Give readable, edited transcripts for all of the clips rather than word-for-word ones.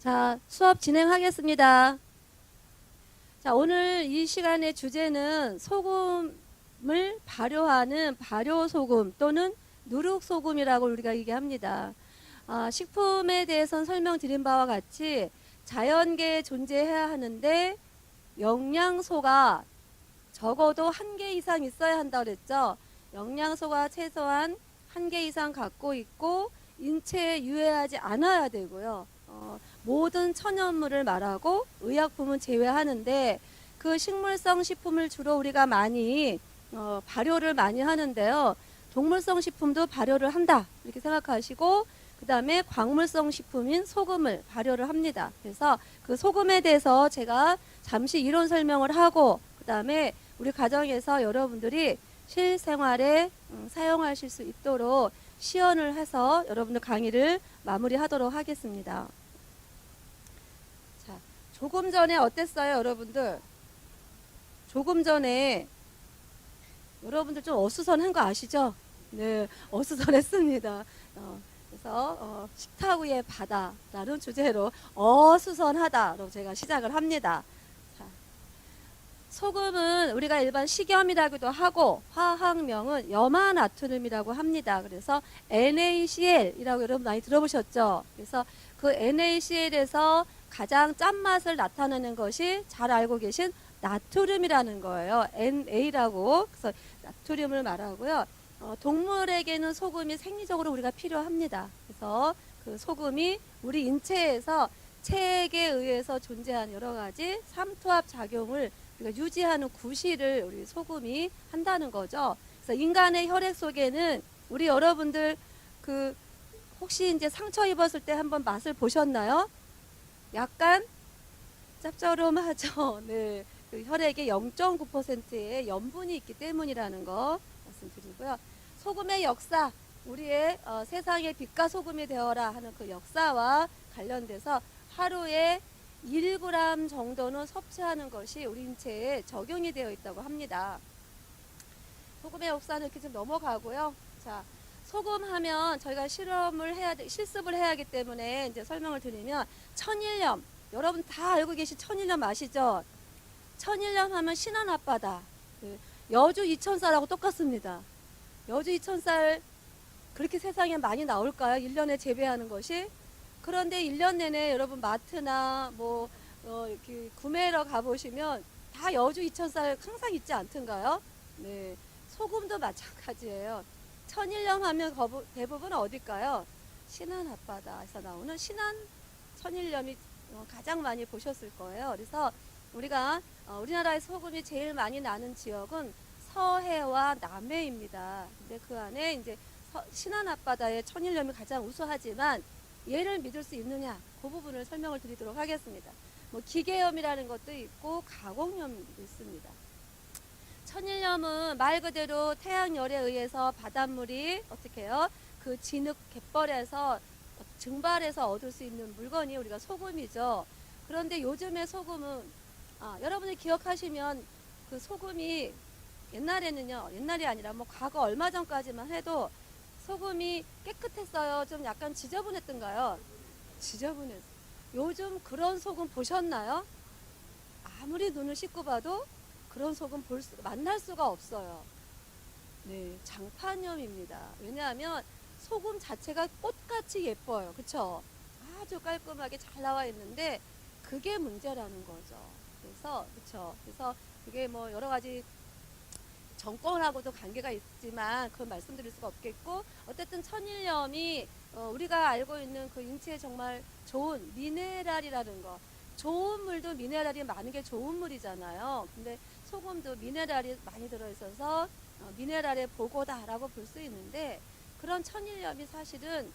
자, 수업 진행하겠습니다. 자, 오늘 이 시간의 주제는 소금을 발효하는 발효소금 또는 누룩소금이라고 우리가 얘기합니다. 식품에 대해서는 설명드린 바와 같이 자연계에 존재해야 하는데 영양소가 적어도 1개 이상 있어야 한다고 그랬죠. 영양소가 최소한 1개 이상 갖고 있고 인체에 유해하지 않아야 되고요. 모든 천연물을 말하고 의약품은 제외하는데 그 식물성 식품을 주로 우리가 많이 발효를 많이 하는데요. 동물성 식품도 발효를 한다 이렇게 생각하시고 그 다음에 광물성 식품인 소금을 발효를 합니다. 그래서 그 소금에 대해서 제가 잠시 이론 설명을 하고 그 다음에 우리 가정에서 여러분들이 실생활에 사용하실 수 있도록 시연을 해서 여러분들 강의를 마무리하도록 하겠습니다. 자, 조금 전에 어땠어요, 여러분들? 조금 전에 여러분들 좀 어수선한 거 아시죠? 네, 어수선했습니다. 그래서 식탁 위의 바다라는 주제로 어수선하다로 제가 시작을 합니다. 자, 소금은 우리가 일반 식염이라고도 하고 화학명은 염화나트륨이라고 합니다. 그래서 NaCl이라고 여러분 많이 들어보셨죠? 그래서 그 NaCl에서 가장 짠맛을 나타내는 것이 잘 알고 계신 나트륨이라는 거예요. NA라고. 그래서 나트륨을 말하고요. 동물에게는 소금이 생리적으로 우리가 필요합니다. 그래서 그 소금이 우리 인체에서 체액에 의해서 존재하는 여러 가지 삼투압 작용을 우리가 유지하는 구실을 우리 소금이 한다는 거죠. 그래서 인간의 혈액 속에는 우리 여러분들 그 혹시 이제 상처 입었을 때 한번 맛을 보셨나요? 약간 짭조름하죠. 네. 그 혈액에 0.9%의 염분이 있기 때문이라는 거 말씀드리고요. 소금의 역사, 우리의 세상의 빛과 소금이 되어라 하는 그 역사와 관련돼서 하루에 1g 정도는 섭취하는 것이 우리 인체에 적용이 되어 있다고 합니다. 소금의 역사는 이렇게 좀 넘어가고요. 자, 소금 하면 저희가 실습을 해야 하기 때문에 이제 설명을 드리면 천일염, 여러분 다 알고 계신 천일염 아시죠? 천일염 하면 신안 앞바다, 여주 이천쌀하고 똑같습니다. 여주 이천쌀 그렇게 세상에 많이 나올까요? 1년에 재배하는 것이? 그런데 1년 내내 여러분 마트나 뭐 이렇게 구매하러 가보시면 다 여주 이천쌀 항상 있지 않던가요? 네, 소금도 마찬가지예요. 천일염 하면 대부분 어딜까요? 신안 앞바다에서 나오는 신안 천일염이 가장 많이 보셨을 거예요. 그래서 우리가 우리나라의 소금이 제일 많이 나는 지역은 서해와 남해입니다. 근데 그 안에 이제 신안 앞바다의 천일염이 가장 우수하지만 얘를 믿을 수 있느냐, 그 부분을 설명을 드리도록 하겠습니다. 뭐 기계염이라는 것도 있고 가공염도 있습니다. 천일염은 말 그대로 태양열에 의해서 바닷물이 어떻게 해요? 그 진흙 갯벌에서 증발해서 얻을 수 있는 물건이 우리가 소금이죠. 그런데 요즘의 소금은 여러분이 기억하시면 그 소금이 옛날에는요, 옛날이 아니라 뭐 과거 얼마 전까지만 해도 소금이 깨끗했어요. 좀 약간 지저분했던가요? 지저분했어요. 요즘 그런 소금 보셨나요? 아무리 눈을 씻고 봐도 그런 소금 만날 수가 없어요. 네, 장판염입니다. 왜냐하면 소금 자체가 꽃같이 예뻐요. 그쵸? 아주 깔끔하게 잘 나와 있는데 그게 문제라는 거죠. 그래서 그쵸? 그래서 그게 뭐 여러 가지 정권하고도 관계가 있지만 그건 말씀드릴 수가 없겠고, 어쨌든 천일염이 우리가 알고 있는 그 인체에 정말 좋은 미네랄이라는 거, 좋은 물도 미네랄이 많은 게 좋은 물이잖아요. 근데 소금도 미네랄이 많이 들어있어서 미네랄의 보고다라고 볼 수 있는데, 그런 천일염이 사실은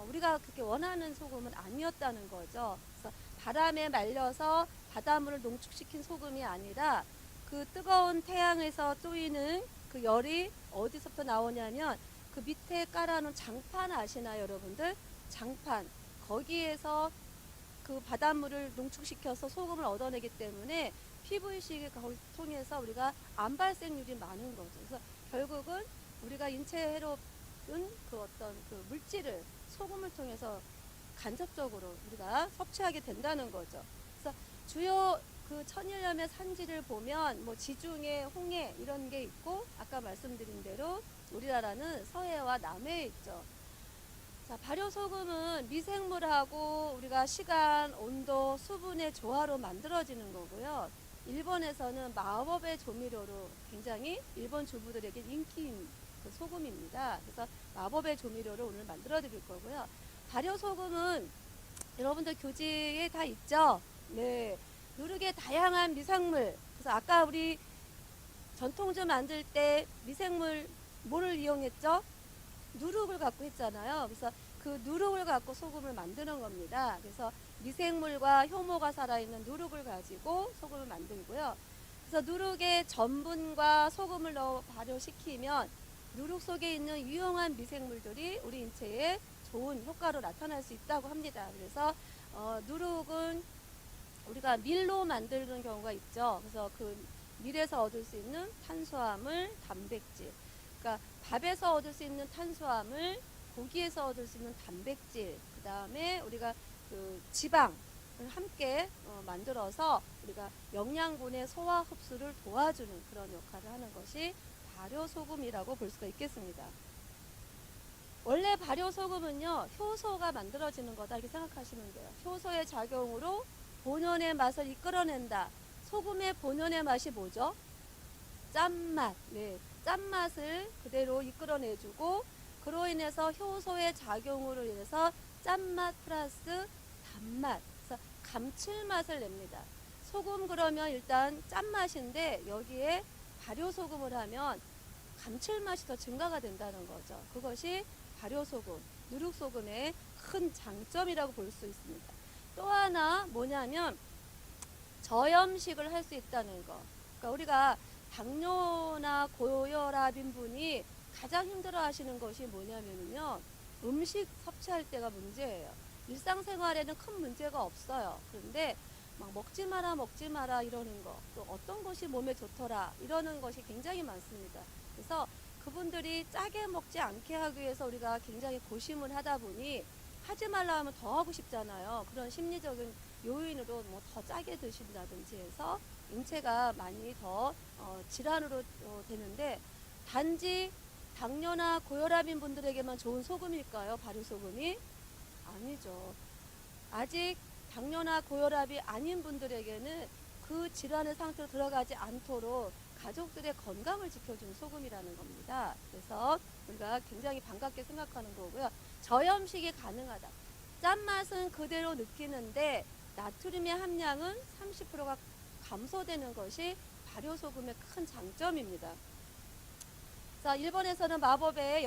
우리가 그렇게 원하는 소금은 아니었다는 거죠. 그래서 바람에 말려서 바닷물을 농축시킨 소금이 아니라 그 뜨거운 태양에서 쪼이는 그 열이 어디서부터 나오냐면 그 밑에 깔아놓은 장판 아시나요, 여러분들? 장판. 거기에서 그 바닷물을 농축시켜서 소금을 얻어내기 때문에 PVC를 통해서 우리가 암 발생률이 많은 거죠. 그래서 결국은 우리가 인체에 해로운 그 어떤 그 물질을 소금을 통해서 간접적으로 우리가 섭취하게 된다는 거죠. 그래서 주요 그 천일염의 산지를 보면 뭐 지중해, 홍해 이런 게 있고 아까 말씀드린 대로 우리나라는 서해와 남해에 있죠. 자, 발효소금은 미생물하고 우리가 시간, 온도, 수분의 조화로 만들어지는 거고요. 일본에서는 마법의 조미료로 굉장히 일본 주부들에게 인기인 그 소금입니다. 그래서 마법의 조미료를 오늘 만들어 드릴 거고요. 발효소금은 여러분들 교재에 다 있죠? 네. 누룩의 다양한 미생물. 그래서 아까 우리 전통주 만들 때 미생물 뭐를 이용했죠? 누룩을 갖고 했잖아요. 그래서 그 누룩을 갖고 소금을 만드는 겁니다. 그래서 미생물과 효모가 살아있는 누룩을 가지고 소금을 만들고요. 그래서 누룩에 전분과 소금을 넣어 발효시키면 누룩 속에 있는 유용한 미생물들이 우리 인체에 좋은 효과로 나타날 수 있다고 합니다. 그래서 누룩은 우리가 밀로 만드는 경우가 있죠. 그래서 그 밀에서 얻을 수 있는 탄수화물, 단백질. 그러니까 밥에서 얻을 수 있는 탄수화물, 고기에서 얻을 수 있는 단백질, 그 다음에 우리가 그 지방을 함께 만들어서 우리가 영양분의 소화 흡수를 도와주는 그런 역할을 하는 것이 발효소금이라고 볼 수가 있겠습니다. 원래 발효소금은요, 효소가 만들어지는 거다 이렇게 생각하시면 돼요. 효소의 작용으로 본연의 맛을 이끌어낸다. 소금의 본연의 맛이 뭐죠? 짠맛. 네, 짠맛을 그대로 이끌어내주고 그로 인해서 효소의 작용으로 인해서 짠맛 플러스 단맛, 그래서 감칠맛을 냅니다. 소금 그러면 일단 짠맛인데 여기에 발효소금을 하면 감칠맛이 더 증가가 된다는 거죠. 그것이 발효소금, 누룩소금의 큰 장점이라고 볼 수 있습니다. 또 하나 뭐냐면 저염식을 할 수 있다는 거. 그러니까 우리가 당뇨나 고혈압인 분이 가장 힘들어 하시는 것이 뭐냐면요. 음식 섭취할 때가 문제예요. 일상생활에는 큰 문제가 없어요. 그런데 막 먹지 마라 이러는 거, 또 어떤 것이 몸에 좋더라 이러는 것이 굉장히 많습니다. 그래서 그분들이 짜게 먹지 않게 하기 위해서 우리가 굉장히 고심을 하다 보니 하지 말라 하면 더 하고 싶잖아요. 그런 심리적인 요인으로 뭐 더 짜게 드신다든지 해서 인체가 많이 더 질환으로 되는데 단지 당뇨나 고혈압인 분들에게만 좋은 소금일까요? 발효소금이? 아니죠. 아직 당뇨나 고혈압이 아닌 분들에게는 그 질환의 상태로 들어가지 않도록 가족들의 건강을 지켜주는 소금이라는 겁니다. 그래서 우리가 굉장히 반갑게 생각하는 거고요. 저염식이 가능하다. 짠맛은 그대로 느끼는데 나트륨의 함량은 30%가 감소되는 것이 발효소금의 큰 장점입니다. 자, 일본에서는 마법의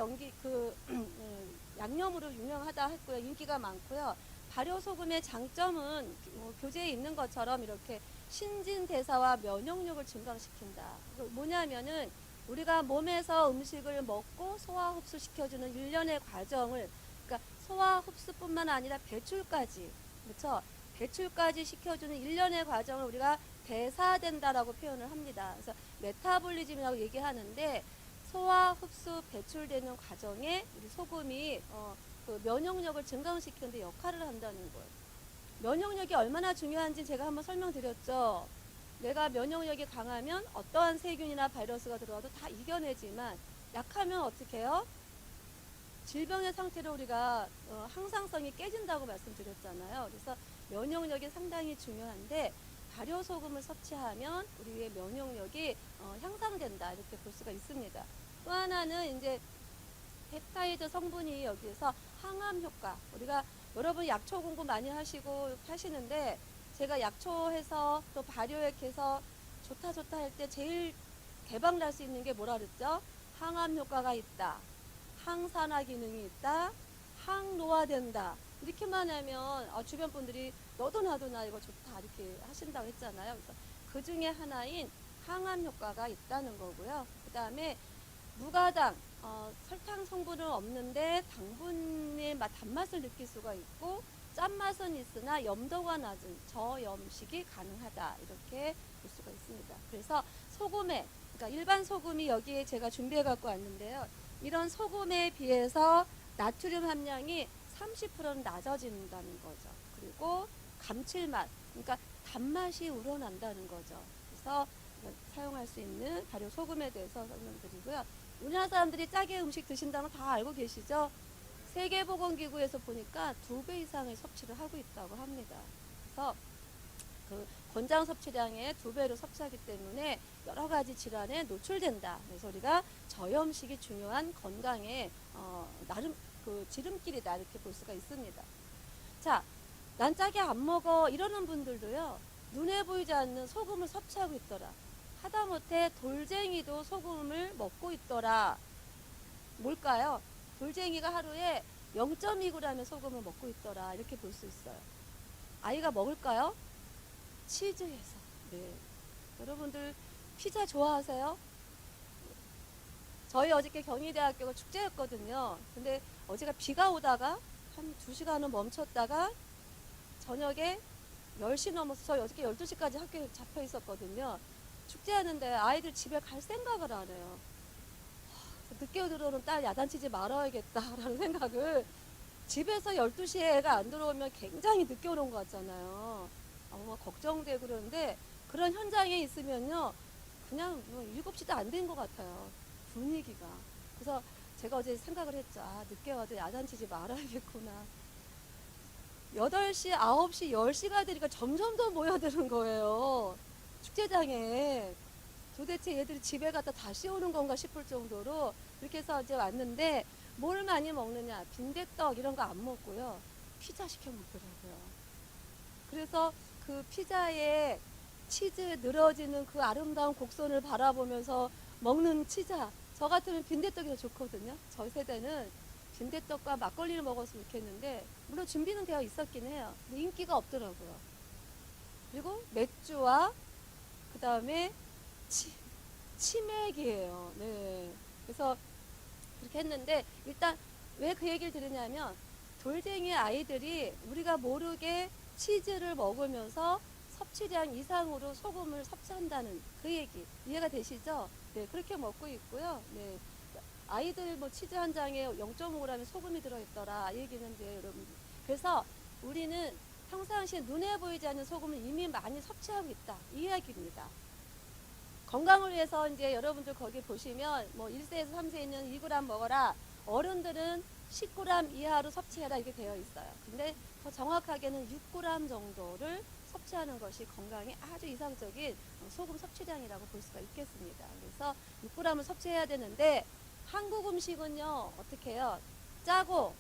양념으로 유명하다 했고요. 인기가 많고요. 발효소금의 장점은 교재에 있는 것처럼 이렇게 신진대사와 면역력을 증강시킨다. 뭐냐면은 우리가 몸에서 음식을 먹고 소화 흡수시켜주는 일련의 과정을, 그러니까 소화 흡수뿐만 아니라 배출까지, 그렇죠? 배출까지 시켜주는 일련의 과정을 우리가 대사된다라고 표현을 합니다. 그래서 메타볼리즘이라고 얘기하는데 소화, 흡수, 배출되는 과정에 우리 소금이 그 면역력을 증강시키는 데 역할을 한다는 거예요. 면역력이 얼마나 중요한지 제가 한번 설명드렸죠. 내가 면역력이 강하면 어떠한 세균이나 바이러스가 들어와도 다 이겨내지만 약하면 어떻게 해요? 질병의 상태로 우리가 항상성이 깨진다고 말씀드렸잖아요. 그래서 면역력이 상당히 중요한데 발효소금을 섭취하면 우리의 면역력이 향상된다 이렇게 볼 수가 있습니다. 또 하나는 이제 펩타이드 성분이 여기에서 항암 효과. 우리가 여러분 약초 공부 많이 하시는데 제가 약초해서 또 발효액해서 좋다 할 때 제일 대박 날 수 있는 게 뭐라 그랬죠? 항암 효과가 있다. 항산화 기능이 있다. 항노화된다. 이렇게만 하면 주변 분들이 너도 나도 나 이거 좋다 이렇게 하신다고 했잖아요. 그래서 그 중에 하나인 항암 효과가 있다는 거고요. 그 다음에 무가당, 설탕 성분은 없는데 당분의 단맛을 느낄 수가 있고 짠맛은 있으나 염도가 낮은 저염식이 가능하다 이렇게 볼 수가 있습니다. 그래서 소금에, 그러니까 일반 소금이 여기에 제가 준비해 갖고 왔는데요. 이런 소금에 비해서 나트륨 함량이 30%는 낮아진다는 거죠. 그리고 감칠맛, 그러니까 단맛이 우러난다는 거죠. 그래서 사용할 수 있는 발효 소금에 대해서 설명드리고요. 우리나라 사람들이 짜게 음식 드신다는 거 다 알고 계시죠? 세계보건기구에서 보니까 2배 이상의 섭취를 하고 있다고 합니다. 그래서 그 권장 섭취량의 2배로 섭취하기 때문에 여러 가지 질환에 노출된다. 그래서 우리가 저염식이 중요한 건강에 나름 그 지름길이다 이렇게 볼 수가 있습니다. 자, 난 짜게 안 먹어 이러는 분들도요. 눈에 보이지 않는 소금을 섭취하고 있더라. 하다못해 돌쟁이도 소금을 먹고 있더라. 뭘까요? 돌쟁이가 하루에 0.2g의 소금을 먹고 있더라. 이렇게 볼 수 있어요. 아이가 먹을까요? 치즈에서. 네. 여러분들 피자 좋아하세요? 저희 어저께 경희대학교가 축제였거든요. 근데 어제가 비가 오다가 한 2시간은 멈췄다가 저녁에 10시 넘어서 저희 어저께 12시까지 학교에 잡혀 있었거든요. 축제하는데 아이들 집에 갈 생각을 안 해요. 늦게 들어오는 딸 야단치지 말아야겠다라는 생각을 집에서 12시에 애가 안 들어오면 굉장히 늦게 오는 것 같잖아요. 막 걱정되고 그러는데 그런 현장에 있으면요. 그냥 7시도 안 된 것 같아요. 분위기가. 그래서 제가 어제 생각을 했죠. 아, 늦게 와도 야단치지 말아야겠구나. 8시, 9시, 10시가 되니까 점점 더 모여드는 거예요. 축제장에. 도대체 얘들이 집에 갔다 다시 오는 건가 싶을 정도로 이렇게 해서 이제 왔는데 뭘 많이 먹느냐. 빈대떡 이런 거 안 먹고요. 피자 시켜 먹더라고요. 그래서 그 피자에 치즈 늘어지는 그 아름다운 곡선을 바라보면서 먹는 치자. 저 같으면 빈대떡이 더 좋거든요. 저 세대는 빈대떡과 막걸리를 먹었으면 좋겠는데 물론 준비는 되어 있었긴 해요. 근데 인기가 없더라고요. 그리고 맥주와 그 다음에 치맥이에요. 네. 그래서 그렇게 했는데 일단 왜 그 얘기를 드리냐면 돌쟁이 아이들이 우리가 모르게 치즈를 먹으면서 섭취량 이상으로 소금을 섭취한다는 그 얘기 이해가 되시죠? 네, 그렇게 먹고 있고요. 네, 아이들 뭐 치즈 한 장에 0.5g의 소금이 들어있더라 이 얘기는 이제 여러분. 그래서 우리는 평상시에 눈에 보이지 않는 소금을 이미 많이 섭취하고 있다 이 이야기입니다. 건강을 위해서 이제 여러분들 거기 보시면 뭐 1세에서 3세 있는 2g 먹어라. 어른들은 10g 이하로 섭취해라 이렇게 되어 있어요. 근데 더 정확하게는 6g 정도를 섭취하는 것이 건강에 아주 이상적인 소금 섭취량이라고 볼 수가 있겠습니다. 그래서 6g을 섭취해야 되는데 한국 음식은요 어떻게 해요? 짜고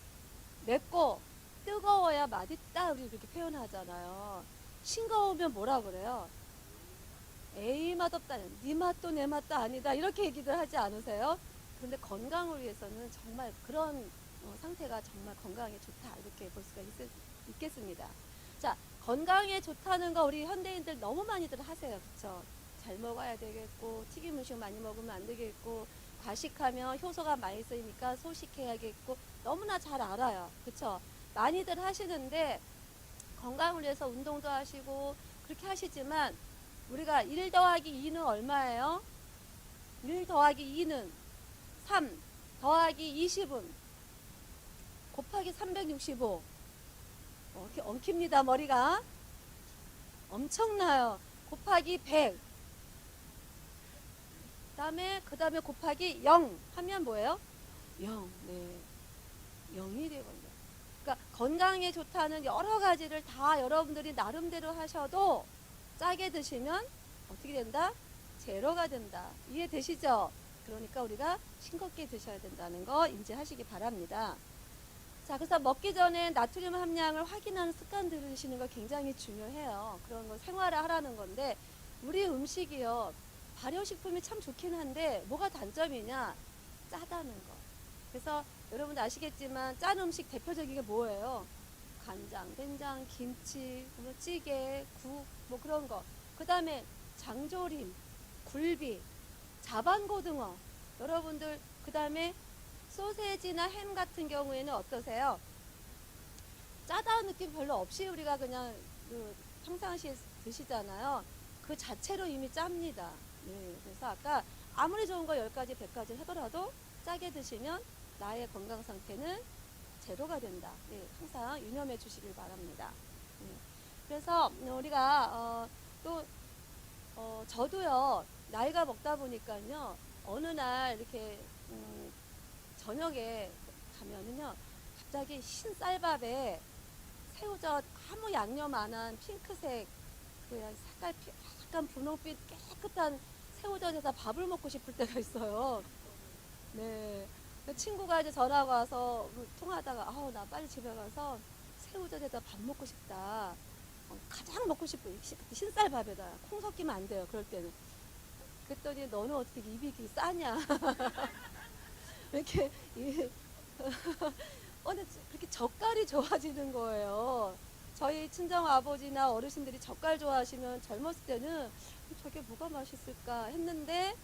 맵고 뜨거워야 맛있다 우리 그렇게 표현하잖아요. 싱거우면 뭐라 그래요? 에이 맛없다, 네 맛도 내 맛도 아니다 이렇게 얘기들 하지 않으세요? 그런데 건강을 위해서는 정말 그런 상태가 정말 건강에 좋다 이렇게 볼 수가 있겠습니다. 자, 건강에 좋다는 거 우리 현대인들 너무 많이들 하세요. 그쵸? 잘 먹어야 되겠고 튀김 음식 많이 먹으면 안 되겠고 과식하면 효소가 많이 쓰이니까 소식해야겠고 너무나 잘 알아요. 그쵸? 많이들 하시는데 건강을 위해서 운동도 하시고 그렇게 하시지만 우리가 1 더하기 2는 얼마예요? 1 더하기 2는 3 더하기 20은 곱하기 365. 이렇게 엉킵니다. 머리가. 엄청나요. 곱하기 100. 그 다음에 곱하기 0 하면 뭐예요? 0. 네. 0이 되거든요. 그러니까 건강에 좋다는 여러 가지를 다 여러분들이 나름대로 하셔도 짜게 드시면 어떻게 된다? 제로가 된다. 이해되시죠? 그러니까 우리가 싱겁게 드셔야 된다는 거 인지하시기 바랍니다. 자, 그래서 먹기 전에 나트륨 함량을 확인하는 습관 들으시는 거 굉장히 중요해요. 그런 거 생활화하라는 건데 우리 음식이요. 발효식품이 참 좋긴 한데 뭐가 단점이냐? 짜다는 거. 그래서 여러분 아시겠지만 짠 음식 대표적인 게 뭐예요? 간장, 된장, 김치, 뭐 찌개, 국, 뭐 그런 거. 그 다음에 장조림, 굴비, 자반고등어. 여러분들 그 다음에 소세지나 햄 같은 경우에는 어떠세요? 짜다는 느낌 별로 없이 우리가 그냥 평상시에 드시잖아요. 그 자체로 이미 짭니다. 네, 그래서 아까 아무리 좋은 거 10가지, 100가지 하더라도 짜게 드시면 나의 건강 상태는 제로가 된다. 네, 항상 유념해 주시길 바랍니다. 네. 그래서 우리가 또 저도요 나이가 먹다 보니까요 어느 날 이렇게 저녁에 가면은요 갑자기 흰 쌀밥에 새우젓 아무 양념 안 한 핑크색 그냥 색깔 약간 분홍빛 깨끗한 새우젓에다 밥을 먹고 싶을 때가 있어요. 네. 그 친구가 이제 전화가 와서 통화하다가 아우 나 빨리 집에 가서 새우젓에다 밥 먹고 싶다. 가장 먹고 싶은 흰쌀밥에다 콩 섞이면 안 돼요. 그럴 때는. 그랬더니 너는 어떻게 입이 이렇게 싸냐? 왜 이렇게 근데 그렇게 젓갈이 좋아지는 거예요. 저희 친정 아버지나 어르신들이 젓갈 좋아하시면 젊었을 때는 저게 뭐가 맛있을까 했는데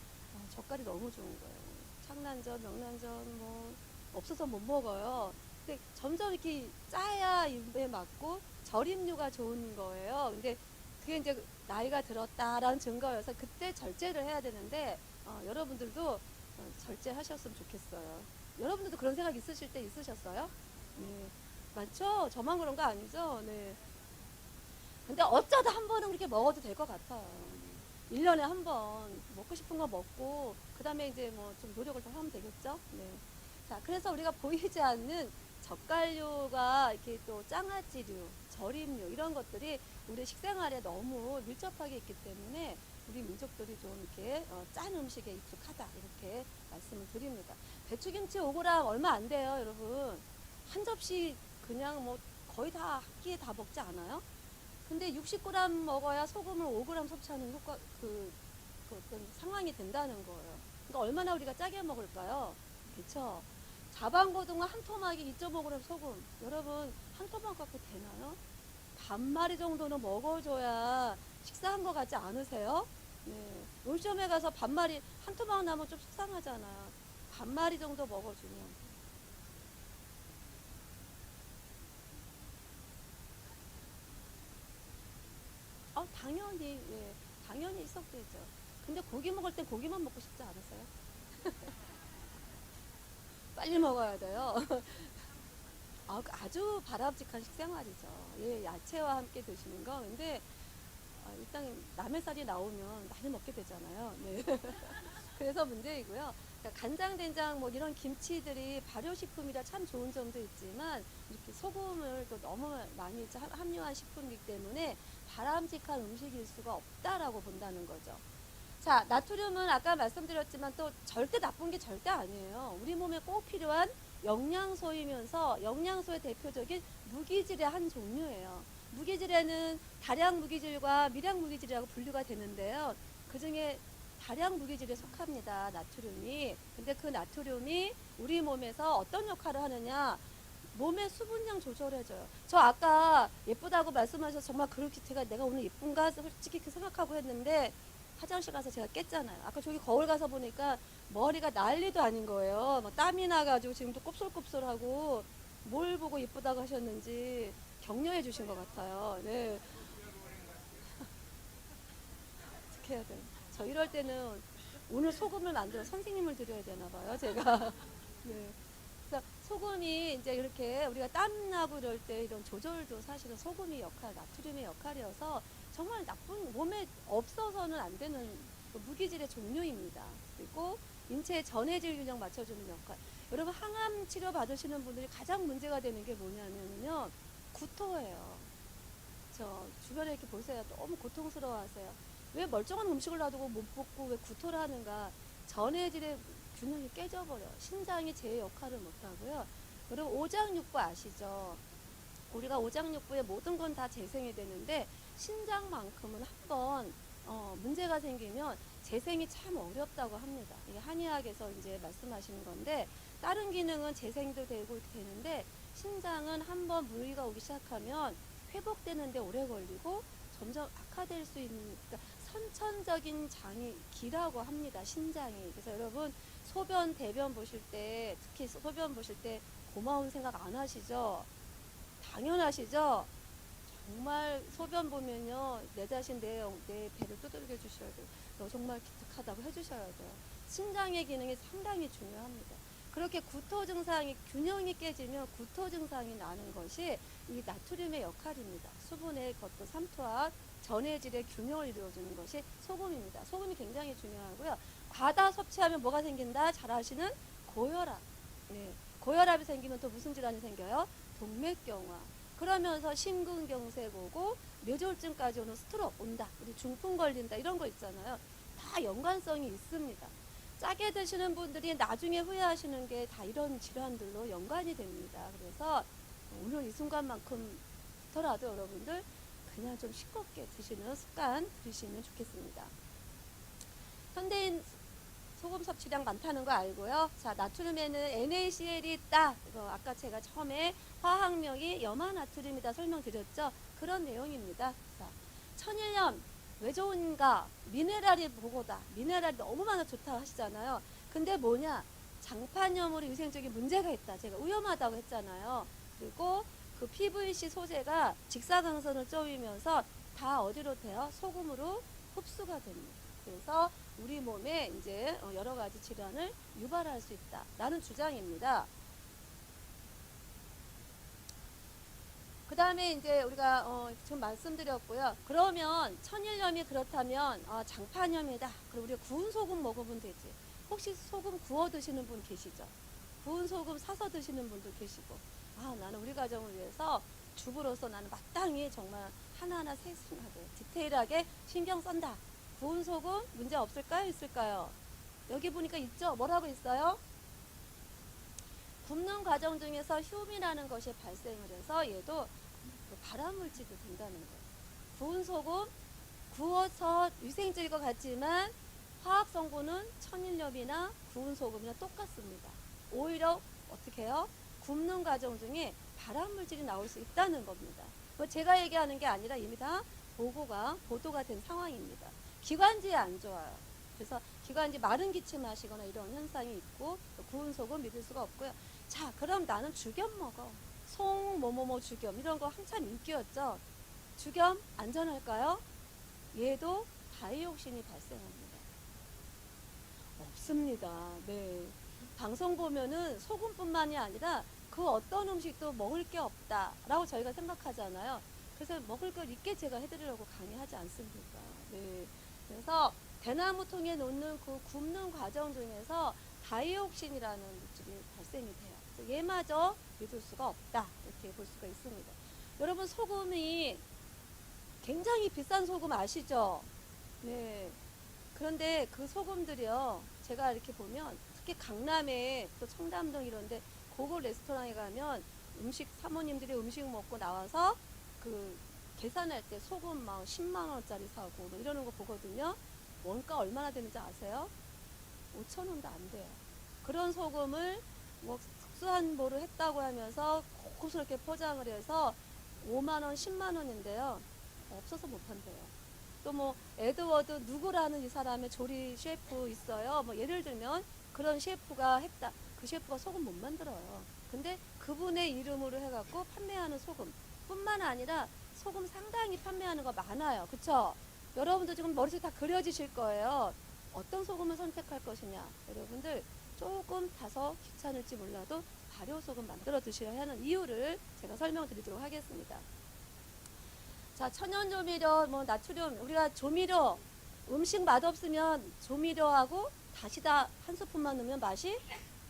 젓갈이 너무 좋은 거예요. 창난젓, 명란젓 뭐 없어서 못 먹어요. 근데 점점 이렇게 짜야 입에 맞고 절임류가 좋은 거예요. 근데 그게 이제 나이가 들었다라는 증거여서 그때 절제를 해야 되는데 여러분들도 절제하셨으면 좋겠어요. 여러분들도 그런 생각 있으실 때 있으셨어요? 네. 많죠? 저만 그런 거 아니죠? 네. 근데 어쩌다 한 번은 그렇게 먹어도 될 것 같아요. 1년에 한 번 먹고 싶은 거 먹고 그 다음에 이제 뭐 좀 노력을 더 하면 되겠죠? 네. 자, 그래서 우리가 보이지 않는 젓갈류가 이렇게 또 장아찌류, 절임류 이런 것들이 우리 식생활에 너무 밀접하게 있기 때문에 우리 민족들이 좀 이렇게 짠 음식에 익숙하다 이렇게 말씀을 드립니다. 배추김치 5g 얼마 안 돼요, 여러분. 한 접시 그냥 뭐 거의 다 한 끼에 다 먹지 않아요? 근데 60g 먹어야 소금을 5g 섭취하는 효과 그 어떤 상황이 된다는 거예요. 그러니까 얼마나 우리가 짜게 먹을까요? 그렇죠? 자반고등어 한 토막에 2.5g 소금. 여러분 한 토막 갖고 되나요? 반마리 정도는 먹어줘야 식사한 것 같지 않으세요? 네. 요즘에 가서 반마리 한 토막 나면 좀 속상하잖아요. 반마리 정도 먹어주면. 당연히, 예, 당연히 있었겠죠. 근데 고기 먹을 땐 고기만 먹고 싶지 않으세요? 빨리 먹어야 돼요. 아주 바람직한 식생활이죠. 예, 야채와 함께 드시는 거. 근데 일단 남의 살이 나오면 많이 먹게 되잖아요. 네. 그래서 문제이고요. 그러니까 간장, 된장 뭐 이런 김치들이 발효식품이라 참 좋은 점도 있지만 이렇게 소금을 또 너무 많이 함유한 식품이기 때문에 바람직한 음식일 수가 없다라고 본다는 거죠. 자, 나트륨은 아까 말씀드렸지만 또 절대 나쁜 게 절대 아니에요. 우리 몸에 꼭 필요한 영양소이면서 영양소의 대표적인 무기질의 한 종류예요. 무기질에는 다량 무기질과 미량 무기질이라고 분류가 되는데요. 그 중에 다량 무기질에 속합니다. 나트륨이. 근데 그 나트륨이 우리 몸에서 어떤 역할을 하느냐? 몸의 수분량 조절해줘요. 저 아까 예쁘다고 말씀하셔서 정말 그렇게 내가 오늘 예쁜가 솔직히 그 생각하고 했는데 화장실 가서 제가 깼잖아요. 아까 저기 거울 가서 보니까 머리가 난리도 아닌 거예요. 막 땀이 나가지고 지금도 곱슬곱슬하고 뭘 보고 예쁘다고 하셨는지 격려해 주신 것 같아요. 네. 어떻게 해야 돼요? 저 이럴 때는 오늘 소금을 만들어 선생님을 드려야 되나 봐요. 제가. 네. 그래서 소금이 이제 이렇게 우리가 땀나고 이럴 때 이런 조절도 사실은 소금이 나트륨의 역할이어서 정말 나쁜 몸에 없어서는 안 되는 그 무기질의 종류입니다. 그리고 인체의 전해질 균형 맞춰주는 역할. 여러분 항암 치료 받으시는 분들이 가장 문제가 되는 게 뭐냐면요. 구토예요. 저 주변에 이렇게 보세요. 너무 고통스러워하세요. 왜 멀쩡한 음식을 놔두고 못 먹고 왜 구토를 하는가? 전해질의 균형이 깨져버려. 신장이 제 역할을 못하고요. 그리고 오장육부 아시죠? 우리가 오장육부에 모든 건 다 재생이 되는데 신장만큼은 한번 문제가 생기면 재생이 참 어렵다고 합니다. 이게 한의학에서 이제 말씀하시는 건데 다른 기능은 재생도 되고 이렇게 되는데 신장은 한번 무리가 오기 시작하면 회복되는데 오래 걸리고 점점 악화될 수 있는 그러니까 선천적인 장이 기라고 합니다. 신장이. 그래서 여러분 소변 대변 보실 때 특히 소변 보실 때 고마운 생각 안 하시죠? 당연하시죠? 정말 소변 보면요 내 자신 내 배를 두들겨 주셔야 돼요. 너 정말 기특하다고 해주셔야 돼요. 신장의 기능이 상당히 중요합니다. 그렇게 구토 증상이 균형이 깨지면 구토 증상이 나는 것이 이 나트륨의 역할입니다. 수분의 것도 삼투압, 전해질의 균형을 이루어주는 것이 소금입니다. 소금이 굉장히 중요하고요. 과다 섭취하면 뭐가 생긴다? 잘 아시는 고혈압. 네. 고혈압이 생기면 또 무슨 질환이 생겨요? 동맥경화. 그러면서 심근경색 오고 뇌졸중까지 오는 스트로크 온다. 우리 중풍 걸린다. 이런 거 있잖아요. 다 연관성이 있습니다. 짜게 드시는 분들이 나중에 후회하시는 게 다 이런 질환들로 연관이 됩니다. 그래서 오늘 이 순간만큼더라도 여러분들 그냥 좀 싱겁게 드시는 습관 들이시면 좋겠습니다. 현대인 소금 섭취량 많다는 거 알고요. 자, 나트륨에는 NaCl이 있다. 이거 아까 제가 처음에 화학명이 염화나트륨이다 설명드렸죠. 그런 내용입니다. 자, 천일염 왜 좋은가? 미네랄이 보고다. 미네랄이 너무 많아 좋다 하시잖아요. 근데 뭐냐? 장판염으로 위생적인 문제가 있다. 제가 위험하다고 했잖아요. 그리고 그 PVC 소재가 직사광선을 쪼이면서 다 어디로 돼요? 소금으로 흡수가 됩니다. 그래서 우리 몸에 이제 여러 가지 질환을 유발할 수 있다라는 주장입니다. 그 다음에 이제 우리가 지금 말씀드렸고요. 그러면 천일염이 그렇다면 장판염이다. 그럼 우리가 구운 소금 먹으면 되지. 혹시 소금 구워 드시는 분 계시죠? 구운 소금 사서 드시는 분도 계시고, 나는 우리 가정을 위해서 주부로서 나는 마땅히 정말 하나하나 세심하게 디테일하게 신경 쓴다. 구운 소금 문제 없을까요? 있을까요? 여기 보니까 있죠? 뭐라고 있어요? 굽는 과정 중에서 휴미라는 것이 발생을 해서 얘도 발암물질이 된다는 거예요. 구운 소금 구워서 위생적일 것 같지만 화학 성분은 천일염이나 구운 소금이나 똑같습니다. 오히려 어떻게 해요? 굽는 과정 중에 발암물질이 나올 수 있다는 겁니다. 제가 얘기하는 게 아니라 이미 다 보도가 된 상황입니다. 기관지에 안 좋아요. 그래서 기관지 마른 기침하시거나 이런 현상이 있고 구운 소금 믿을 수가 없고요. 자, 그럼 나는 죽염 먹어. 뭐뭐뭐 죽염 이런 거 한참 인기였죠. 죽염 안전할까요? 얘도 다이옥신이 발생합니다. 없습니다. 네. 방송 보면은 소금뿐만이 아니라 그 어떤 음식도 먹을 게 없다라고 저희가 생각하잖아요. 그래서 먹을 걸 있게 제가 해드리려고 강의하지 않습니까? 네. 그래서 대나무 통에 놓는 그 굽는 과정 중에서 다이옥신이라는 물질이 발생이 돼요. 얘마저 믿을 수가 없다. 이렇게 볼 수가 있습니다. 여러분 소금이 굉장히 비싼 소금 아시죠? 네. 그런데 그 소금들이요. 제가 이렇게 보면 특히 강남에 또 청담동 이런데 고급 레스토랑에 가면 사모님들이 음식 먹고 나와서 그 계산할 때 소금 막 10만 원짜리 사고 뭐 이러는 거 보거든요. 원가 얼마나 되는지 아세요? 5천 원도 안 돼요. 그런 소금을 뭐 특수한보를 했다고 하면서 고급스럽게 포장을 해서 5만 원, 10만 원인데요. 없어서 못 한대요. 또 뭐 에드워드 누구라는 이 사람의 조리 셰프 있어요. 뭐 예를 들면 그런 셰프가 했다. 그 셰프가 소금 못 만들어요. 근데 그분의 이름으로 해갖고 판매하는 소금 뿐만 아니라 소금 상당히 판매하는 거 많아요. 그쵸? 여러분도 지금 머릿속에 다 그려지실 거예요. 어떤 소금을 선택할 것이냐. 여러분들 조금 다소 귀찮을지 몰라도 발효소금 만들어 드셔야 하는 이유를 제가 설명드리도록 하겠습니다. 자, 천연조미료, 나트륨, 우리가 조미료, 음식 맛없으면 조미료하고 다시다 한 스푼만 넣으면 맛이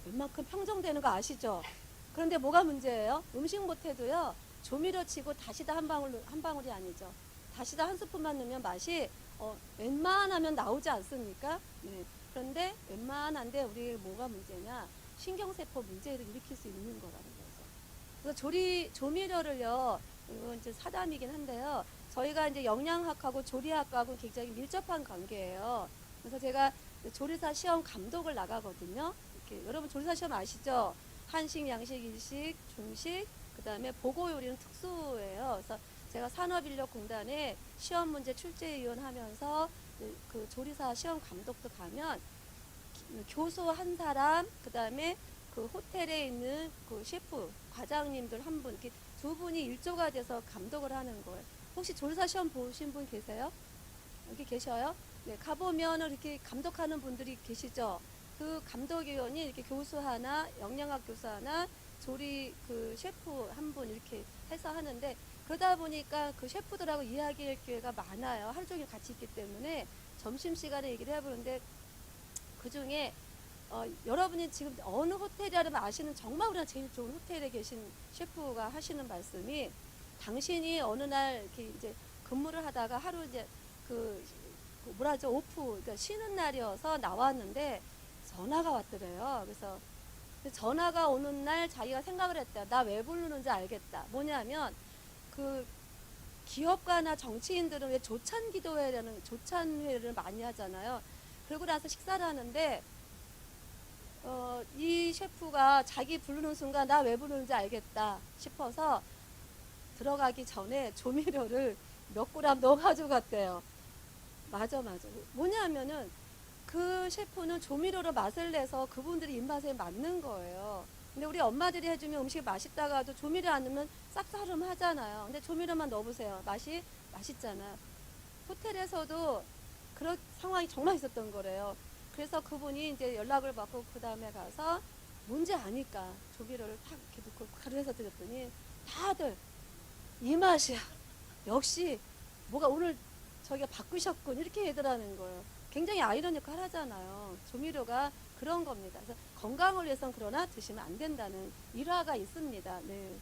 웬만큼 평정되는 거 아시죠? 그런데 뭐가 문제예요? 음식 못해도요, 조미료 치고 다시다 한 방울이 아니죠. 다시다 한 스푼만 넣으면 맛이 웬만하면 나오지 않습니까? 네. 그런데 웬만한데 우리 뭐가 문제냐? 신경세포 문제를 일으킬 수 있는 거라는 거죠. 그래서 조미료를요, 이건 이제 사담이긴 한데요. 저희가 이제 영양학하고 조리학하고 굉장히 밀접한 관계예요. 그래서 제가 조리사 시험 감독을 나가거든요. 이렇게 여러분 조리사 시험 아시죠? 한식, 양식, 일식, 중식, 그 다음에 보고 요리는 특수예요. 그래서 제가 산업인력공단에 시험 문제 출제위원 하면서 그 조리사 시험 감독도 가면 교수 한 사람, 그 다음에 그 호텔에 있는 그 셰프, 과장님들 한 분, 이렇게 두 분이 일조가 돼서 감독을 하는 거예요. 혹시 조리사 시험 보신 분 계세요? 여기 계셔요? 네, 가보면 이렇게 감독하는 분들이 계시죠? 그 감독위원이 이렇게 교수 하나, 영양학 교수 하나, 조리 그 셰프 한 분 이렇게 해서 하는데, 그러다 보니까 그 셰프들하고 이야기할 기회가 많아요. 하루 종일 같이 있기 때문에 점심시간에 얘기를 해보는데, 그 중에 여러분이 지금 어느 호텔이라면 아시는 정말 우리가 제일 좋은 호텔에 계신 셰프가 하시는 말씀이, 당신이 어느 날 이렇게 이제 근무를 하다가 하루 이제 그 뭐라죠, 오프, 그러니까 쉬는 날이어서 나왔는데 전화가 왔더래요. 그래서 전화가 오는 날 자기가 생각을 했대요. 나 왜 부르는지 알겠다. 뭐냐면 그 기업가나 정치인들은 왜 조찬회를 많이 하잖아요. 그러고 나서 식사를 하는데 이 셰프가 자기 부르는 순간 나 왜 부르는지 알겠다 싶어서 들어가기 전에 조미료를 몇 그램 넣어 가지고 갔대요. 맞아. 뭐냐면은 그 셰프는 조미료로 맛을 내서 그분들이 입맛에 맞는 거예요. 근데 우리 엄마들이 해주면 음식이 맛있다가도 조미료 안 넣으면 쌉싸름하잖아요. 근데 조미료만 넣어보세요. 맛이 맛있잖아요. 호텔에서도 그런 상황이 정말 있었던 거래요. 그래서 그분이 이제 연락을 받고 그 다음에 가서 뭔지 아니까 조미료를 탁 이렇게 넣고 가루해서 드렸더니 다들 이 맛이야. 역시 뭐가 오늘 저기가 바꾸셨군 이렇게 얘기하는 거예요. 굉장히 아이러니컬 하잖아요. 조미료가 그런 겁니다. 그래서 건강을 위해서는 그러나 드시면 안 된다는 일화가 있습니다. 네.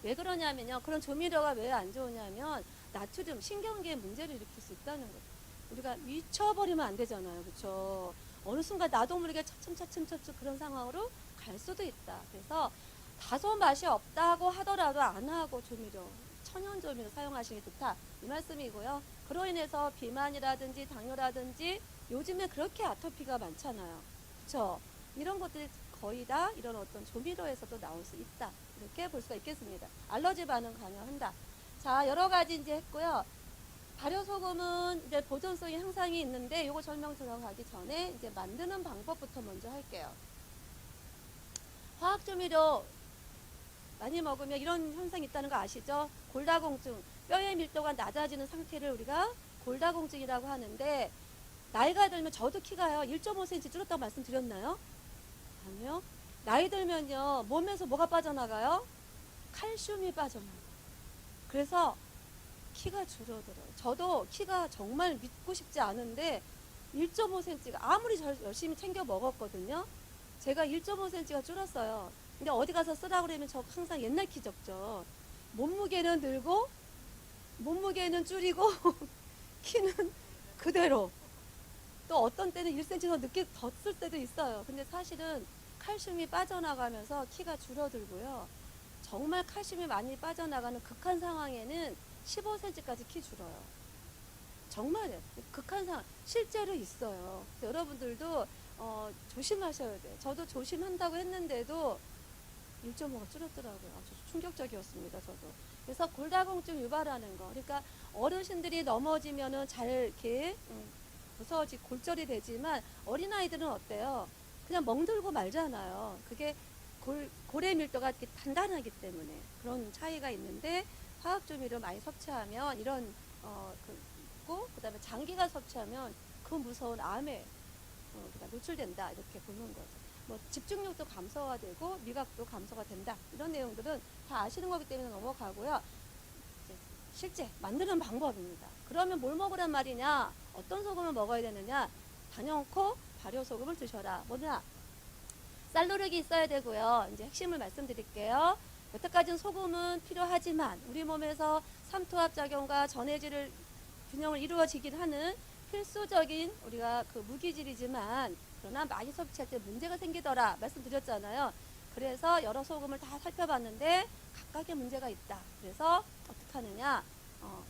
왜 그러냐면요. 그런 조미료가 왜 안 좋으냐면 나트륨, 신경계에 문제를 일으킬 수 있다는 거예요. 우리가 미쳐버리면 안 되잖아요. 그렇죠? 어느 순간 나도 모르게 차츰 그런 상황으로 갈 수도 있다. 그래서 다소 맛이 없다고 하더라도 안 하고 조미료, 천연 조미료 사용하시는 게 좋다. 이 말씀이고요. 그로 인해서 비만이라든지 당뇨라든지 요즘에 그렇게 아토피가 많잖아요. 그렇죠? 이런 것들이 거의 다 이런 어떤 조미료에서도 나올 수 있다. 이렇게 볼 수가 있겠습니다. 알러지 반응 강요한다. 자, 여러 가지 이제 했고요. 발효소금은 이제 보존성이 향상이 있는데 요거 설명 들어가기 전에 이제 만드는 방법부터 먼저 할게요. 화학조미료 많이 먹으면 이런 현상이 있다는 거 아시죠? 골다공증, 뼈의 밀도가 낮아지는 상태를 우리가 골다공증이라고 하는데, 나이가 들면 저도 키가요 1.5cm 줄었다고 말씀드렸나요? 아니요. 나이 들면요 몸에서 뭐가 빠져나가요? 칼슘이 빠져나가요. 그래서 키가 줄어들어요. 저도 키가 정말 믿고 싶지 않은데 1.5cm가 아무리 열심히 챙겨 먹었거든요. 제가 1.5cm가 줄었어요. 근데 어디 가서 쓰라고 그러면 저 항상 옛날 키 적죠. 몸무게는 늘고 몸무게는 줄이고 키는 그대로. 또 어떤 때는 1cm 더 늦게 더 쓸 때도 있어요. 근데 사실은 칼슘이 빠져나가면서 키가 줄어들고요. 정말 칼슘이 많이 빠져나가는 극한 상황에는 15cm까지 키 줄어요. 정말 극한 상황 실제로 있어요. 여러분들도 조심하셔야 돼요. 저도 조심한다고 했는데도 1.5가 줄었더라고요. 아주 충격적이었습니다. 저도. 그래서 골다공증 유발하는 거. 그러니까 어르신들이 넘어지면은 잘 이렇게 부서지 골절이 되지만 어린아이들은 어때요? 그냥 멍들고 말잖아요. 그게 골의 밀도가 이렇게 단단하기 때문에 그런 차이가 있는데, 화학조미료 많이 섭취하면 이런 그다음에 장기가 섭취하면 그 무서운 암에 노출된다 이렇게 보는 거죠. 뭐 집중력도 감소가 되고 미각도 감소가 된다. 이런 내용들은 다 아시는 거기 때문에 넘어가고요. 이제 실제 만드는 방법입니다. 그러면 뭘 먹으란 말이냐? 어떤 소금을 먹어야 되느냐? 단연코 발효소금을 드셔라. 뭐냐? 쌀누룩이 있어야 되고요. 이제 핵심을 말씀드릴게요. 여태까지는 소금은 필요하지만 우리 몸에서 삼투압 작용과 전해질을 균형을 이루어지긴 하는 필수적인 우리가 그 무기질이지만, 그러나 많이 섭취할 때 문제가 생기더라 말씀드렸잖아요. 그래서 여러 소금을 다 살펴봤는데 각각의 문제가 있다. 그래서 어떻게 하느냐?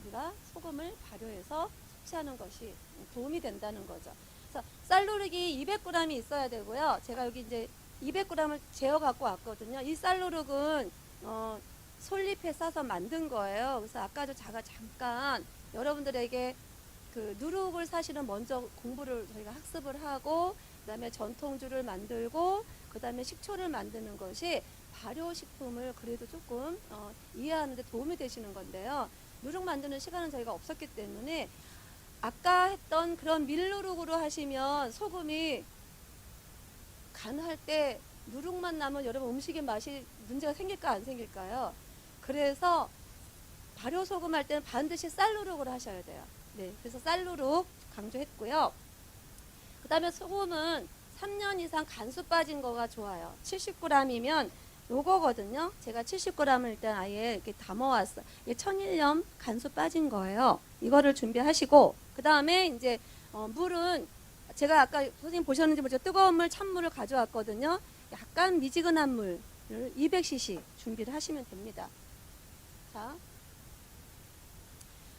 우리가 소금을 발효해서 섭취하는 것이 도움이 된다는 거죠. 그래서 쌀누룩이 200g이 있어야 되고요. 제가 여기 이제 200g을 재어 갖고 왔거든요. 이 쌀누룩은 솔잎에 싸서 만든 거예요. 그래서 아까도 제가 잠깐 여러분들에게 그 누룩을 사실은 먼저 공부를 저희가 학습을 하고, 그 다음에 전통주를 만들고, 그 다음에 식초를 만드는 것이 발효식품을 그래도 조금 이해하는 데 도움이 되시는 건데요. 누룩 만드는 시간은 저희가 없었기 때문에 아까 했던 그런 밀누룩으로 하시면 소금이 간할 때 누룩만 나면 여러분 음식의 맛이 문제가 생길까 안 생길까요? 그래서 발효소금 할 때는 반드시 쌀누룩으로 하셔야 돼요. 네, 그래서 쌀누룩 강조했고요. 그 다음에 소금은 3년 이상 간수 빠진 거가 좋아요. 70g이면 요거거든요. 제가 70g을 일단 아예 이렇게 담아왔어요. 이게 천일염 간수 빠진 거예요. 이거를 준비하시고, 그 다음에 이제 물은 제가 아까 선생님 보셨는지 모르죠. 뜨거운 물, 찬물을 가져왔거든요. 약간 미지근한 물을 200cc 준비를 하시면 됩니다. 자,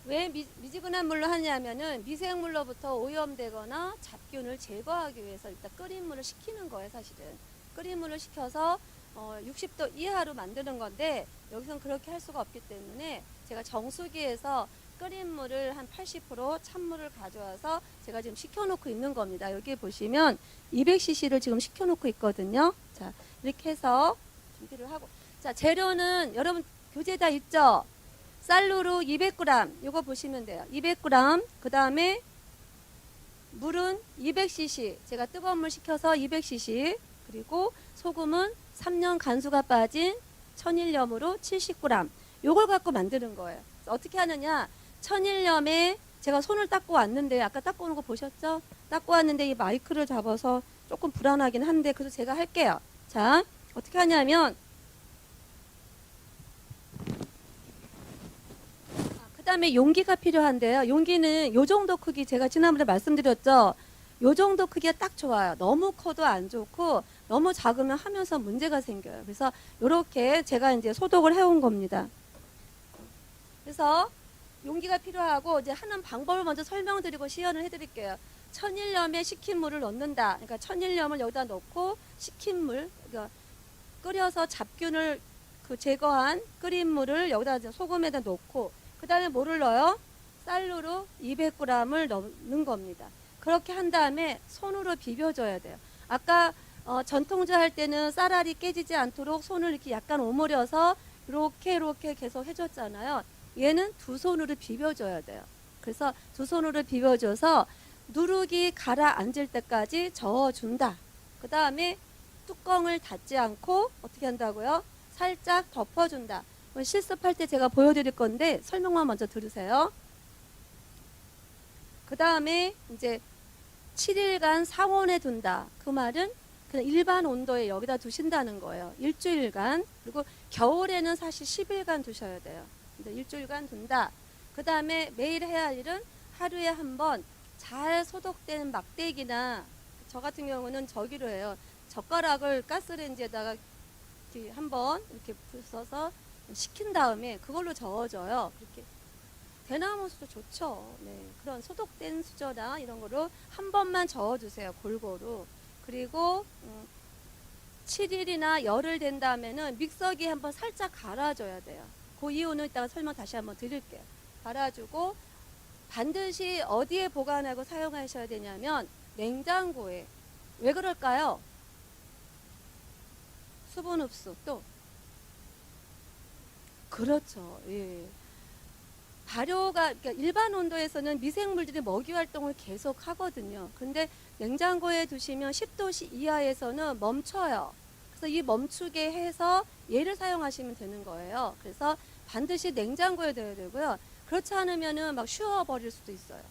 왜 미지근한 물로 하냐면은 미생물로부터 오염되거나 잡균을 제거하기 위해서 일단 끓인 물을 식히는 거예요. 사실은 끓인 물을 식혀서 60도 이하로 만드는 건데, 여기서는 그렇게 할 수가 없기 때문에 제가 정수기에서 끓인 물을 한 80% 찬물을 가져와서 제가 지금 식혀놓고 있는 겁니다. 여기 보시면 200cc를 지금 식혀놓고 있거든요. 자, 이렇게 해서 준비를 하고, 자, 재료는 여러분 교재 다 있죠? 쌀누룩 200g, 이거 보시면 돼요. 200g, 그 다음에 물은 200cc, 제가 뜨거운 물 식혀서 200cc, 그리고 소금은 3년 간수가 빠진 천일염으로 70g, 요걸 갖고 만드는 거예요. 어떻게 하느냐, 천일염에 제가 손을 닦고 왔는데, 아까 닦고 오는 거 보셨죠? 닦고 왔는데 이 마이크를 잡아서 조금 불안하긴 한데, 그래도 제가 할게요. 자, 어떻게 하냐면, 그 다음에 용기가 필요한데요. 용기는 요 정도 크기, 제가 지난번에 말씀드렸죠? 요 정도 크기가 딱 좋아요. 너무 커도 안 좋고 너무 작으면 하면서 문제가 생겨요. 그래서 요렇게 제가 이제 소독을 해온 겁니다. 그래서 용기가 필요하고, 이제 하는 방법을 먼저 설명드리고 시연을 해드릴게요. 천일염에 식힌 물을 넣는다. 그러니까 천일염을 여기다 넣고 식힌 물, 그러니까 끓여서 잡균을 제거한 끓인 물을 여기다 소금에다 넣고, 그 다음에 뭐를 넣어요? 쌀누룩 200g을 넣는 겁니다. 그렇게 한 다음에 손으로 비벼줘야 돼요. 아까 전통주 할 때는 쌀알이 깨지지 않도록 손을 이렇게 약간 오므려서 이렇게 계속 해줬잖아요. 얘는 두 손으로 비벼줘야 돼요. 그래서 두 손으로 비벼줘서 누룩이 가라앉을 때까지 저어준다. 그 다음에 뚜껑을 닫지 않고 어떻게 한다고요? 살짝 덮어준다. 실습할 때 제가 보여드릴 건데 설명만 먼저 들으세요. 그 다음에 이제 7일간 상온에 둔다. 그 말은 그냥 일반 온도에 여기다 두신다는 거예요. 일주일간. 그리고 겨울에는 사실 10일간 두셔야 돼요. 근데 일주일간 둔다. 그 다음에 매일 해야 할 일은 하루에 한 번 잘 소독된 막대기나, 저 같은 경우는 저기로 해요. 젓가락을 가스레인지에다가 한번 이렇게 부숴서 식힌 다음에 그걸로 저어줘요. 그렇게 대나무 수저 좋죠. 네, 그런 소독된 수저나 이런 거로 한 번만 저어주세요. 골고루. 그리고 7일이나 열흘 된 다음에는 믹서기에 한번 살짝 갈아줘야 돼요. 그 이유는 이따가 설명 다시 한번 드릴게요. 갈아주고 반드시 어디에 보관하고 사용하셔야 되냐면 냉장고에. 왜 그럴까요? 수분 흡수. 또 그렇죠. 예. 발효가, 그러니까 일반 온도에서는 미생물들이 먹이 활동을 계속 하거든요. 근데 냉장고에 두시면 10도 이하에서는 멈춰요. 그래서 이 멈추게 해서 얘를 사용하시면 되는 거예요. 그래서 반드시 냉장고에 둬야 되고요. 그렇지 않으면은 막 쉬어버릴 수도 있어요.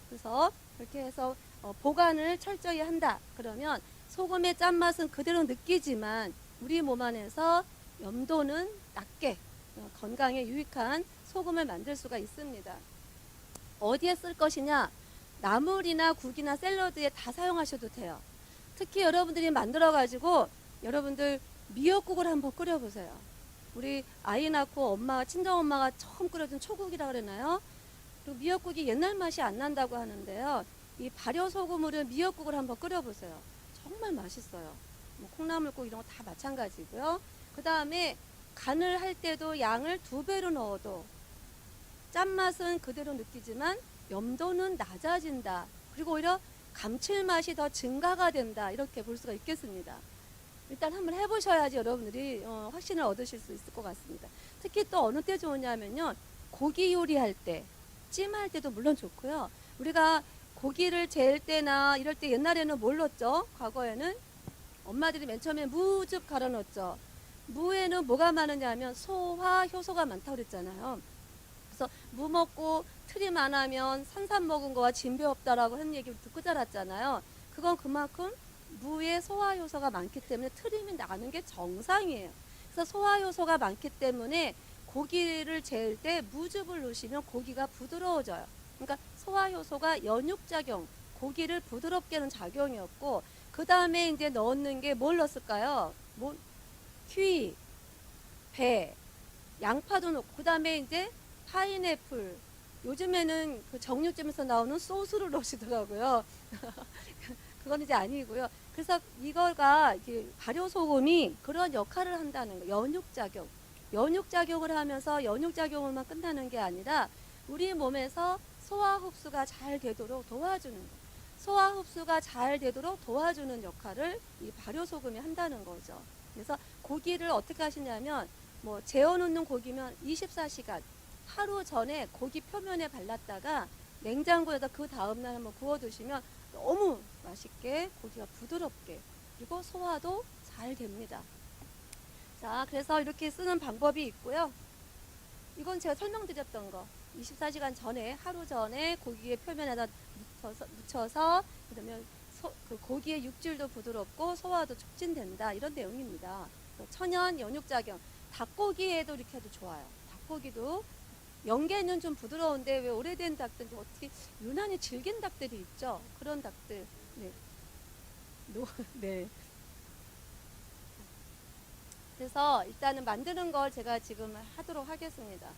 그래서 그렇게 해서 보관을 철저히 한다. 그러면 소금의 짠맛은 그대로 느끼지만 우리 몸 안에서 염도는 낮게 건강에 유익한 소금을 만들 수가 있습니다. 어디에 쓸 것이냐? 나물이나 국이나 샐러드에 다 사용하셔도 돼요. 특히 여러분들이 만들어 가지고 여러분들 미역국을 한번 끓여보세요. 우리 아이 낳고 엄마가, 친정엄마가 처음 끓여준 초국이라 그러나요? 그리고 미역국이 옛날 맛이 안 난다고 하는데요. 이 발효소금으로 미역국을 한번 끓여보세요. 정말 맛있어요. 뭐 콩나물국 이런 거 다 마찬가지고요. 그 다음에 간을 할 때도 양을 2배로 넣어도 짠맛은 그대로 느끼지만 염도는 낮아진다. 그리고 오히려 감칠맛이 더 증가가 된다. 이렇게 볼 수가 있겠습니다. 일단 한번 해보셔야지 여러분들이 확신을 얻으실 수 있을 것 같습니다. 특히 또 어느 때 좋으냐면요. 고기 요리할 때, 찜할 때도 물론 좋고요. 우리가 고기를 재일 때나 이럴 때 옛날에는 뭘 넣었죠? 과거에는 엄마들이 맨 처음에 무즙 갈아 넣었죠. 무에는 뭐가 많으냐면 소화 효소가 많다고 그랬잖아요. 그래서 무 먹고 트림 안 하면 산삼 먹은 거와 진배 없다라고 하는 얘기 듣고 자랐잖아요. 그건 그만큼 무에 소화 효소가 많기 때문에 트림이 나는 게 정상이에요. 그래서 소화 효소가 많기 때문에 고기를 재울 때 무즙을 넣으시면 고기가 부드러워져요. 그러니까 소화 효소가 연육작용, 고기를 부드럽게 하는 작용이었고, 그 다음에 이제 넣는 게 뭘 넣었을까요? 키위, 배, 양파도 넣고, 그 다음에 이제 파인애플. 요즘에는 그 정육점에서 나오는 소스를 넣으시더라고요. 그건 이제 아니고요. 그래서 이거가 발효소금이 그런 역할을 한다는 거. 연육작용. 연육작용을 하면서 연육작용으로만 끝나는 게 아니라 우리 몸에서 소화 흡수가 잘 되도록 도와주는 거. 소화 흡수가 잘 되도록 도와주는 역할을 이 발효소금이 한다는 거죠. 그래서 고기를 어떻게 하시냐면 뭐 재워놓는 고기면 24시간 하루 전에 고기 표면에 발랐다가 냉장고에다 그 다음날 한번 구워두시면 너무 맛있게 고기가 부드럽게 그리고 소화도 잘 됩니다. 자, 그래서 이렇게 쓰는 방법이 있고요. 이건 제가 설명드렸던 거. 24시간 전에 하루 전에 고기의 표면에다 묻혀서 그러면 그 고기의 육질도 부드럽고 소화도 촉진된다 이런 내용입니다. 천연 연육작용 닭고기에도 이렇게 해도 좋아요. 닭고기도 연계는 좀 부드러운데 왜 오래된 닭들 어떻게 유난히 질긴 닭들이 있죠. 그런 닭들. 네. 네. 그래서 일단은 만드는 걸 제가 지금 하도록 하겠습니다.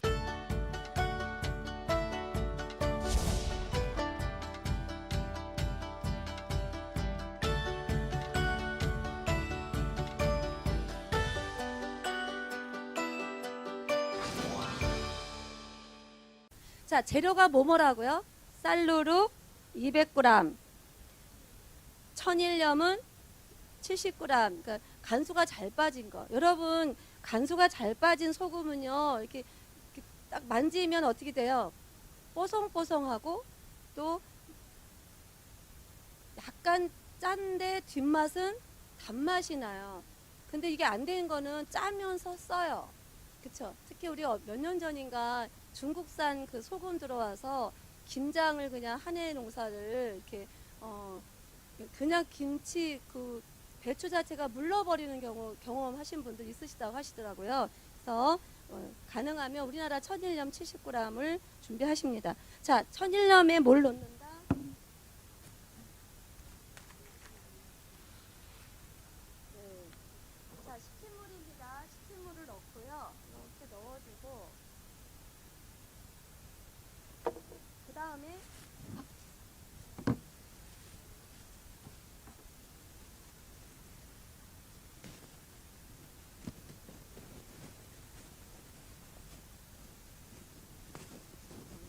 자, 재료가 뭐뭐라고요? 쌀누룩 200g, 천일염은 70g. 그러니까 간수가 잘 빠진 거. 여러분, 간수가 잘 빠진 소금은요, 이렇게 딱 만지면 어떻게 돼요? 뽀송뽀송하고 또 약간 짠데 뒷맛은 단맛이 나요. 근데 이게 안 되는 거는 짜면서 써요. 그쵸? 특히 우리 몇 년 전인가 중국산 그 소금 들어와서 김장을 그냥 한 해 농사를 이렇게 그냥 김치 그 배추 자체가 물러버리는 경험하신 분들 있으시다고 하시더라고요. 그래서 가능하면 우리나라 천일염 70g을 준비하십니다. 자, 천일염에 뭘 넣는다? 네. 자, 식힌물입니다. 식힌물을 넣고요. 이렇게 넣어주고 그 다음에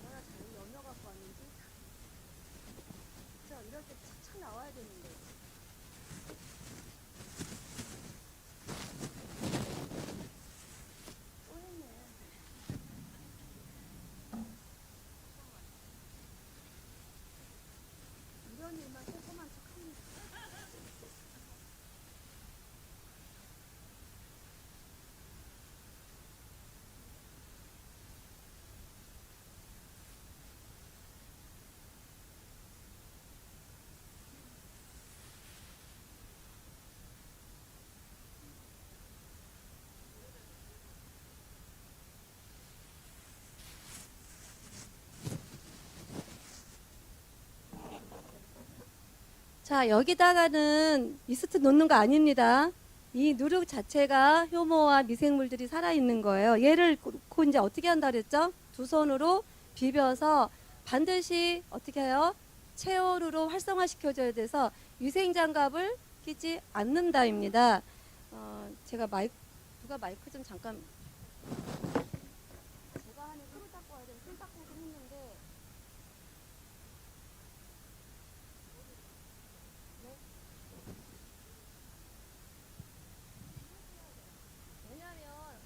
얼마나 잘 여며갖고 왔는지. 그쵸? 이럴 때 착착 나와야 되는데. 또 했네. 이런 일만 꼼꼼한 척합니다. 자, 여기다가는 이스트 넣는 거 아닙니다. 이 누룩 자체가 효모와 미생물들이 살아있는 거예요. 얘를 놓고 이제 어떻게 한다 그랬죠? 두 손으로 비벼서 반드시 어떻게 해요? 체온으로 활성화시켜줘야 돼서 위생장갑을 끼지 않는다입니다. 제가 누가 마이크 좀 잠깐. 제가 하는 손 닦고 와야 되는 손 닦고 오긴 했는데. 왜냐하면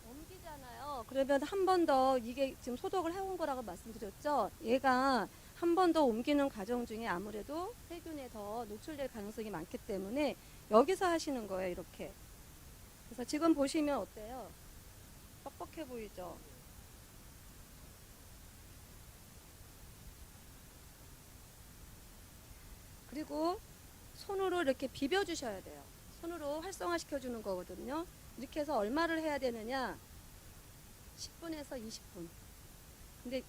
옮기잖아요. 그러면 한 번 더 이게 지금 소독을 해온 거라고 말씀드렸죠. 얘가 한 번 더 옮기는 과정 중에 아무래도 세균에 더 노출될 가능성이 많기 때문에 여기서 하시는 거예요, 이렇게. 그래서 지금 보시면 어때요? 뻑뻑해 보이죠? 그리고 손으로 이렇게 비벼 주셔야 돼요. 손으로 활성화 시켜 주는 거거든요. 이렇게 해서 얼마를 해야 되느냐? 10분에서 20분. 근데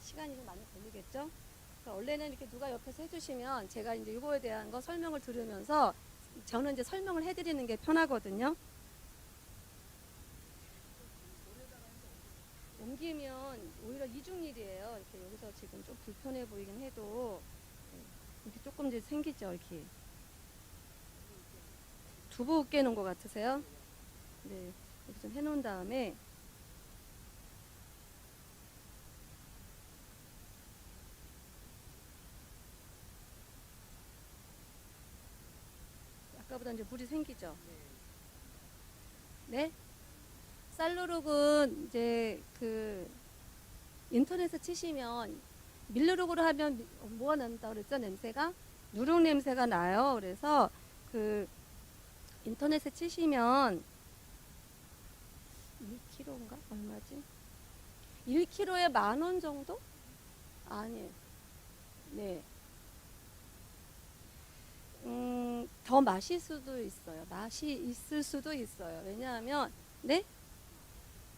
시간이 좀 많이 걸리겠죠? 그러니까 원래는 이렇게 누가 옆에서 해주시면 제가 이제 이거에 대한 거 설명을 들으면서 저는 이제 설명을 해드리는 게 편하거든요. 옮기면 오히려 이중일이에요. 이렇게 여기서 지금 좀 불편해 보이긴 해도 이렇게 조금 이제 생기죠. 이렇게 두부 깨는 것 같으세요? 네, 이렇게 좀 해놓은 다음에 아까보다 이제 물이 생기죠. 네? 쌀누룩은 이제 그 인터넷에 치시면 밀누룩으로 하면 뭐가 난다고 그랬죠? 냄새가? 누룩 냄새가 나요. 그래서 그 인터넷에 치시면 1kg인가? 얼마지? 1kg에 10,000원 정도? 아니, 네. 더 마실 수도 있어요. 맛이 있을 수도 있어요. 왜냐하면, 네?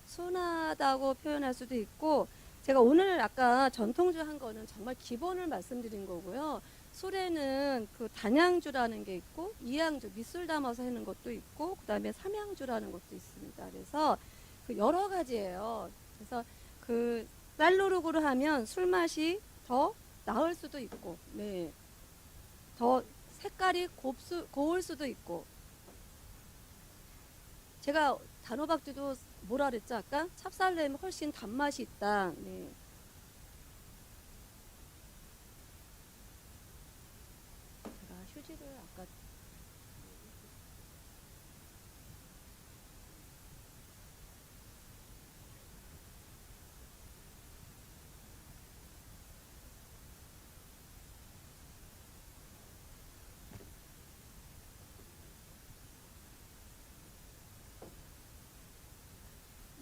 순하다고 표현할 수도 있고, 제가 오늘 아까 전통주 한 거는 정말 기본을 말씀드린 거고요. 술에는 그 단양주라는 게 있고, 이양주, 밑술 담아서 하는 것도 있고, 그 다음에 삼양주라는 것도 있습니다. 그래서 그 여러 가지예요. 그래서 그 쌀누룩으로 하면 술 맛이 더 나을 수도 있고, 네. 더 색깔이 고울 수도 있고. 제가 단호박주도 뭐라 그랬죠 아까? 찹쌀내면 훨씬 단맛이 있다. 네. 제가 휴지를 아까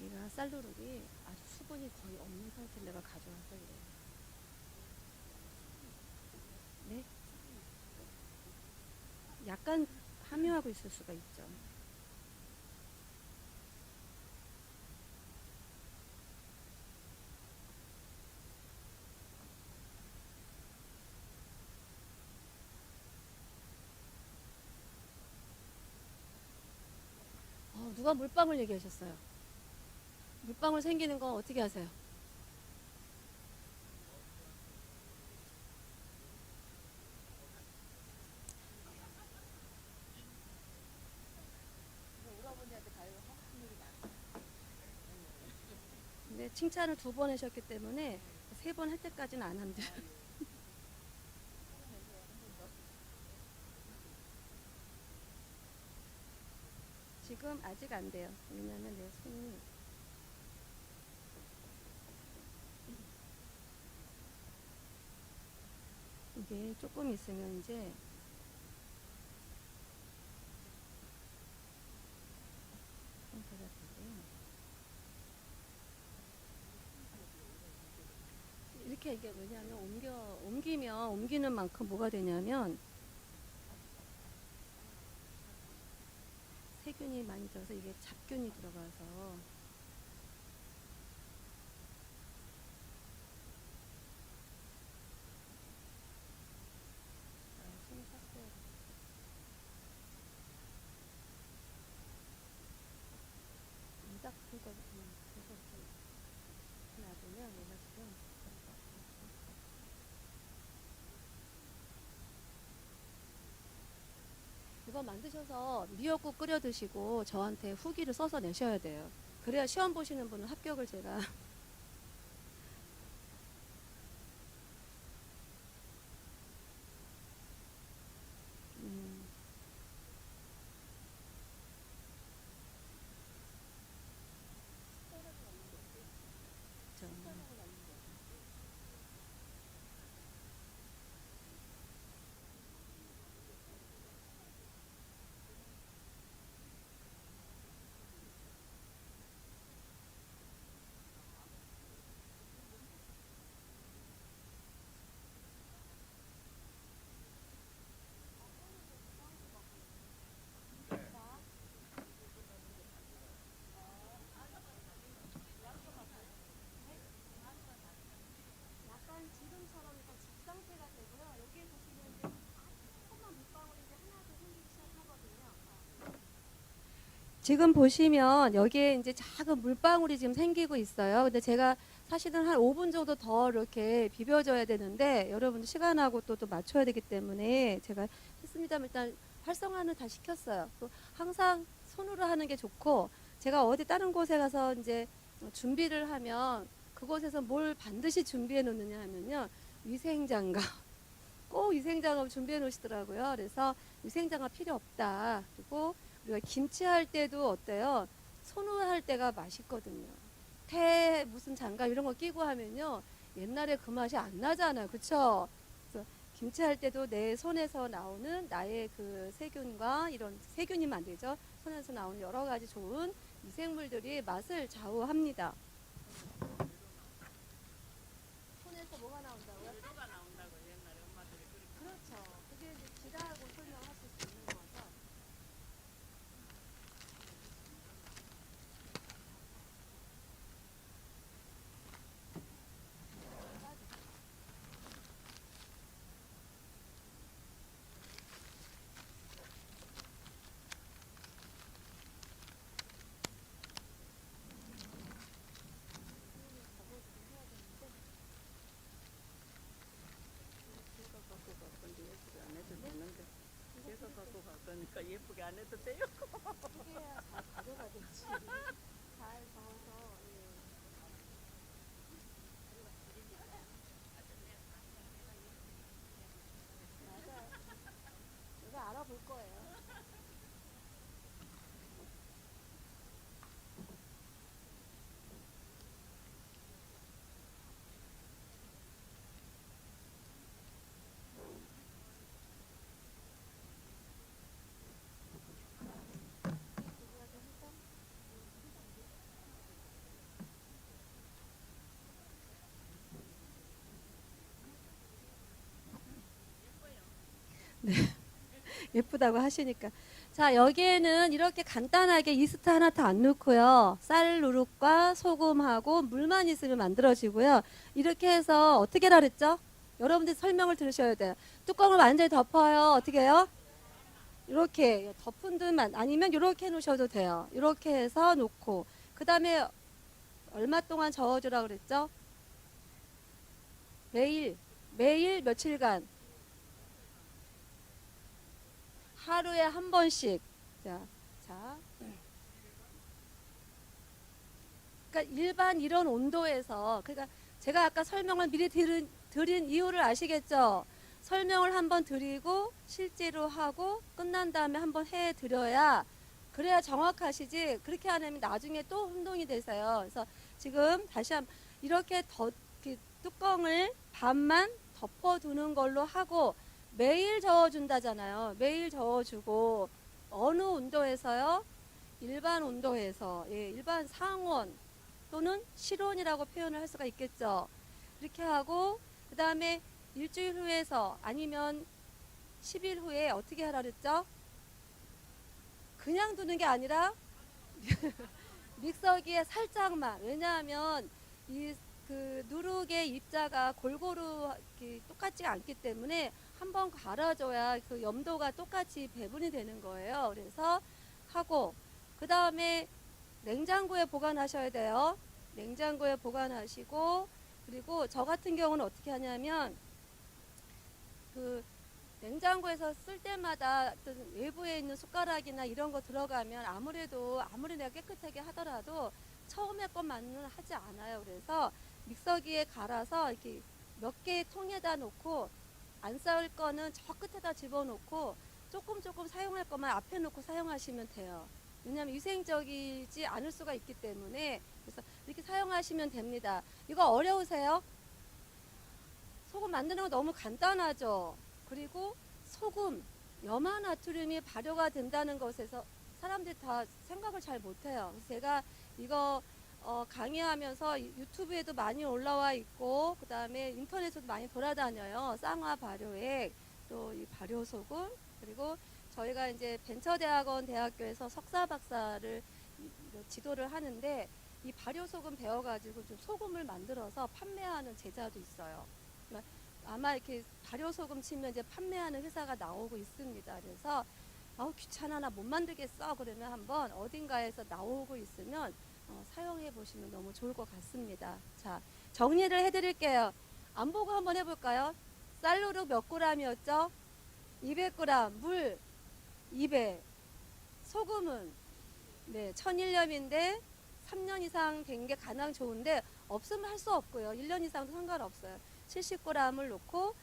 얘가 쌀누룩이 아주 수분이 거의 없는 상태를 내가 가져와서 이래요. 네? 약간 함유하고 있을 수가 있죠. 누가 물방울 얘기하셨어요? 물방울 생기는 거 어떻게 하세요? 근데 칭찬을 2번 하셨기 때문에 3번 할 때까지는 안 한대요. 지금 아직 안 돼요. 왜냐면 내 손이 이게 조금 있으면 이제 상태가 되고요. 이렇게 이게 왜냐하면 옮기면 옮기는 만큼 뭐가 되냐면 세균이 많이 들어서 이게 잡균이 들어가서 손이 샀어요. 이닥 그거 그거 놔두면 얘가 지금 이거 만드셔서 미역국 끓여 드시고 저한테 후기를 써서 내셔야 돼요. 그래야 시험 보시는 분은 합격을 제가 음, 그쵸. 지금 보시면 여기에 이제 작은 물방울이 지금 생기고 있어요. 근데 제가 사실은 한 5분 정도 더 이렇게 비벼줘야 되는데 여러분 시간하고 또 맞춰야 되기 때문에 제가 했습니다만 일단 활성화는 다 시켰어요. 또 항상 손으로 하는 게 좋고 제가 어디 다른 곳에 가서 이제 준비를 하면 그곳에서 뭘 반드시 준비해 놓느냐 하면요. 위생장갑. 꼭 위생장갑 준비해 놓으시더라고요. 그래서 위생장갑 필요 없다. 그리고 우리가 김치할 때도 어때요? 손으로 할 때가 맛있거든요. 태 무슨 장갑 이런 거 끼고 하면요. 옛날에 그 맛이 안 나잖아요. 그쵸? 그래서 김치할 때도 내 손에서 나오는 나의 그 세균과 이런 세균이면 안 되죠. 손에서 나오는 여러 가지 좋은 미생물들이 맛을 좌우합니다. 손에서 뭐가 나온다고요? 그렇죠. 그게 이제 지라고 설명하실 수 있는 거죠. 그러니까 예쁘게 안 해도 돼요. 그게 잘 가져가 되지. 잘 저어서. 예. 맞아요. 이거 알아볼 거예요. 예쁘다고 하시니까. 자, 여기에는 이렇게 간단하게 이스트 하나 다 안 넣고요. 쌀 누룩과 소금하고 물만 있으면 만들어지고요. 이렇게 해서 어떻게 하라 그랬죠? 여러분들 설명을 들으셔야 돼요. 뚜껑을 완전히 덮어요. 어떻게 해요? 이렇게 덮은 듯만 아니면 이렇게 해 놓으셔도 돼요. 이렇게 해서 놓고 그 다음에 얼마 동안 저어주라 그랬죠? 매일 며칠간 하루에 한 번씩. 자. 그러니까 일반 이런 온도에서 그러니까 제가 아까 설명을 미리 드린 이유를 아시겠죠? 설명을 한번 드리고 실제로 하고 끝난 다음에 한번 해 드려야 그래야 정확하시지. 그렇게 안 하면 나중에 또 혼동이 되세요. 그래서 지금 다시 한번 이렇게 뚜껑을 반만 덮어두는 걸로 하고 매일 저어준다잖아요. 매일 저어주고 어느 온도에서요? 일반 온도에서 일반 상온 또는 실온이라고 표현을 할 수가 있겠죠. 이렇게 하고 그 다음에 일주일 후에서 아니면 10일 후에 어떻게 하라 그랬죠? 그냥 두는 게 아니라 믹서기에 살짝만. 왜냐하면 이 그 누룩의 입자가 골고루 똑같지 않기 때문에 한번 갈아줘야 그 염도가 똑같이 배분이 되는 거예요. 그래서 하고 그 다음에 냉장고에 보관하셔야 돼요. 냉장고에 보관하시고 그리고 저 같은 경우는 어떻게 하냐면 그 냉장고에서 쓸 때마다 어떤 외부에 있는 숟가락이나 이런 거 들어가면 아무래도 아무리 내가 깨끗하게 하더라도 처음에 것만은 하지 않아요. 그래서 믹서기에 갈아서 이렇게 몇 개의 통에다 놓고 안 쌓을 거는 저 끝에다 집어넣고 조금 사용할 것만 앞에 놓고 사용하시면 돼요. 왜냐하면 위생적이지 않을 수가 있기 때문에 그래서 이렇게 사용하시면 됩니다. 이거 어려우세요? 소금 만드는 거 너무 간단하죠. 그리고 소금, 염화나트륨이 발효가 된다는 것에서 사람들이 다 생각을 잘 못해요. 그래서 제가 이거 강의하면서 유튜브에도 많이 올라와 있고 그 다음에 인터넷에도 많이 돌아다녀요. 쌍화 발효액, 또 이 발효 소금, 그리고 저희가 이제 벤처대학원 대학교에서 석사 박사를 지도를 하는데 이 발효 소금 배워가지고 좀 소금을 만들어서 판매하는 제자도 있어요. 아마 이렇게 발효 소금 치면 이제 판매하는 회사가 나오고 있습니다. 그래서 아우 귀찮아 나 못 만들겠어 그러면 한번 어딘가에서 나오고 있으면 사용해 보시면 너무 좋을 것 같습니다. 자, 정리를 해 드릴게요. 안 보고 한번 해볼까요? 쌀누룩 몇 g이었죠? 200g, 물 200, 소금은 네, 1001lem인데 3년 이상 된 게 가장 좋은데 없으면 할 수 없고요. 1년 이상도 상관없어요. 70g을 넣고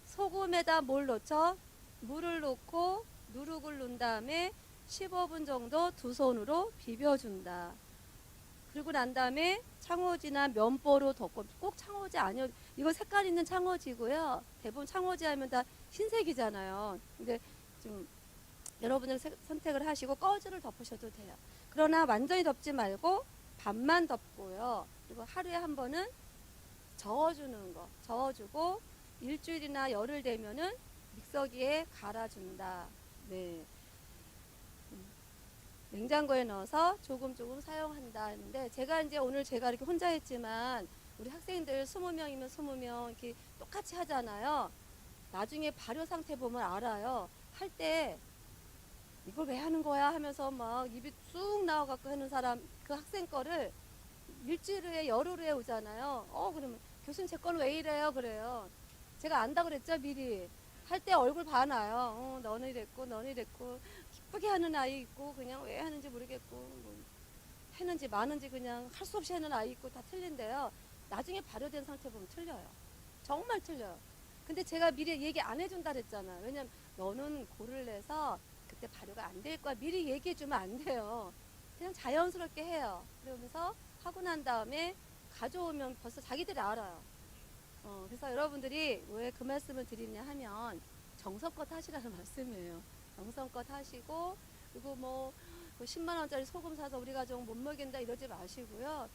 소금에다 뭘 넣죠? 물을 넣고 누룩을 넣은 다음에 15분 정도 두 손으로 비벼준다. 그리고 난 다음에 창호지나 면보로 덮고, 꼭 창호지 아니어도, 이거 색깔 있는 창호지고요. 대부분 창호지 하면 다 흰색이잖아요. 근데 좀 여러분들 선택을 하시고 꺼즈를 덮으셔도 돼요. 그러나 완전히 덮지 말고 반만 덮고요. 그리고 하루에 한 번은 저어주는 거, 저어주고 일주일이나 열흘 되면은 믹서기에 갈아준다. 네. 냉장고에 넣어서 조금 사용한다 하는데, 제가 이제 오늘 제가 이렇게 혼자 했지만 우리 학생들 20명이면 20명 이렇게 똑같이 하잖아요. 나중에 발효 상태 보면 알아요. 할 때 이걸 왜 하는 거야 하면서 막 입이 쑥 나와갖고 하는 사람, 그 학생 거를 일주일 후에 열흘 후에 오잖아요. 그러면 교수님 제 거는 왜 이래요? 그래요. 제가 안다 그랬죠 미리. 할 때 얼굴 봐놔요. 너는 이랬고 너는 이랬고, 기쁘게 하는 아이 있고 그냥 왜 하는지 모르겠고, 뭐 했는지 마는지 그냥 할 수 없이 하는 아이 있고, 다 틀린데요. 나중에 발효된 상태 보면 틀려요. 정말 틀려요. 근데 제가 미리 얘기 안 해준다 그랬잖아요. 왜냐면 너는 고를 내서 그때 발효가 안 될 거야 미리 얘기해 주면 안 돼요. 그냥 자연스럽게 해요. 그러면서 하고 난 다음에 가져오면 벌써 자기들이 알아요. 그래서 여러분들이 왜 그 말씀을 드리냐 하면 정성껏 하시라는 말씀이에요. 정성껏 하시고, 그리고 뭐 10만 원짜리 소금 사서 우리 가족 못 먹인다 이러지 마시고요.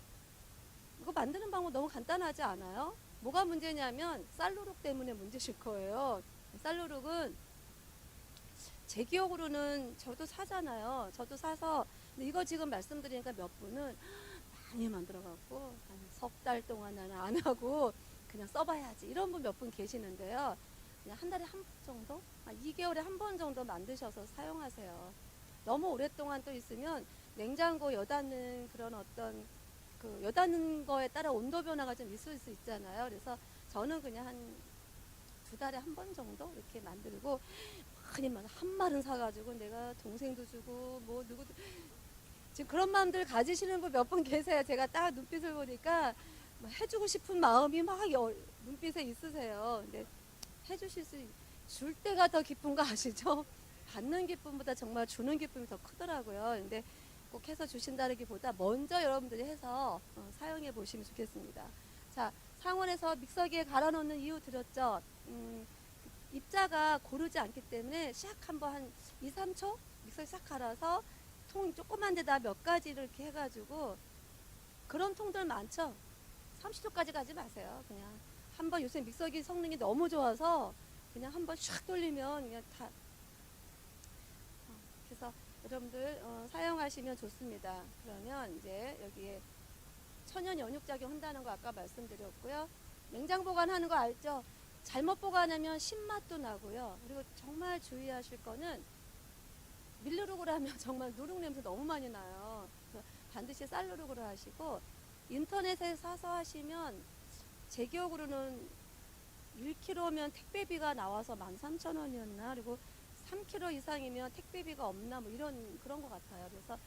이거 만드는 방법 너무 간단하지 않아요? 뭐가 문제냐면 쌀누룩 때문에 문제실 거예요. 쌀누룩은 제 기억으로는 저도 사잖아요. 저도 사서, 근데 이거 지금 말씀드리니까 몇 분은 많이 만들어갖고 한 석 달 동안 나는 안 하고 그냥 써봐야지 이런 분 몇 분 계시는데요. 그냥 한 달에 한 번 정도? 2개월에 한 번 정도 만드셔서 사용하세요. 너무 오랫동안 또 있으면 냉장고 여닫는 그런 어떤 그 여닫는 거에 따라 온도 변화가 좀 있을 수 있잖아요. 그래서 저는 그냥 한 2달에 한 번 정도 이렇게 만들고, 많이 한 말은 사가지고 내가 동생도 주고 뭐 누구도, 지금 그런 마음들 가지시는 분 몇 분 계세요. 제가 딱 눈빛을 보니까 해주고 싶은 마음이 막 눈빛에 있으세요. 근데 해주실 줄 때가 더 기쁜 거 아시죠? 받는 기쁨보다 정말 주는 기쁨이 더 크더라고요. 근데 꼭 해서 주신다기보다 먼저 여러분들이 해서 사용해 보시면 좋겠습니다. 자, 상온에서 믹서기에 갈아 놓는 이유 드렸죠? 입자가 고르지 않기 때문에 샥 한번 한 2, 3초 믹서기 싹 갈아서 통 조그만 데다 몇 가지를 이렇게 해가지고, 그런 통들 많죠? 30초까지 가지 마세요. 그냥 한번, 요새 믹서기 성능이 너무 좋아서 그냥 한번 샥 돌리면 그냥 다. 그래서 여러분들 사용하시면 좋습니다. 그러면 이제 여기에 천연 연육작용 한다는 거 아까 말씀드렸고요. 냉장 보관하는 거 알죠? 잘못 보관하면 신맛도 나고요. 그리고 정말 주의하실 거는 밀누룩으로 하면 정말 누룩 냄새 너무 많이 나요. 그래서 반드시 쌀누룩으로 하시고, 인터넷에 사서 하시면 제 기억으로는 1kg면 택배비가 나와서 13,000원이었나? 그리고 3kg 이상이면 택배비가 없나? 뭐 이런 그런 것 같아요. 그래서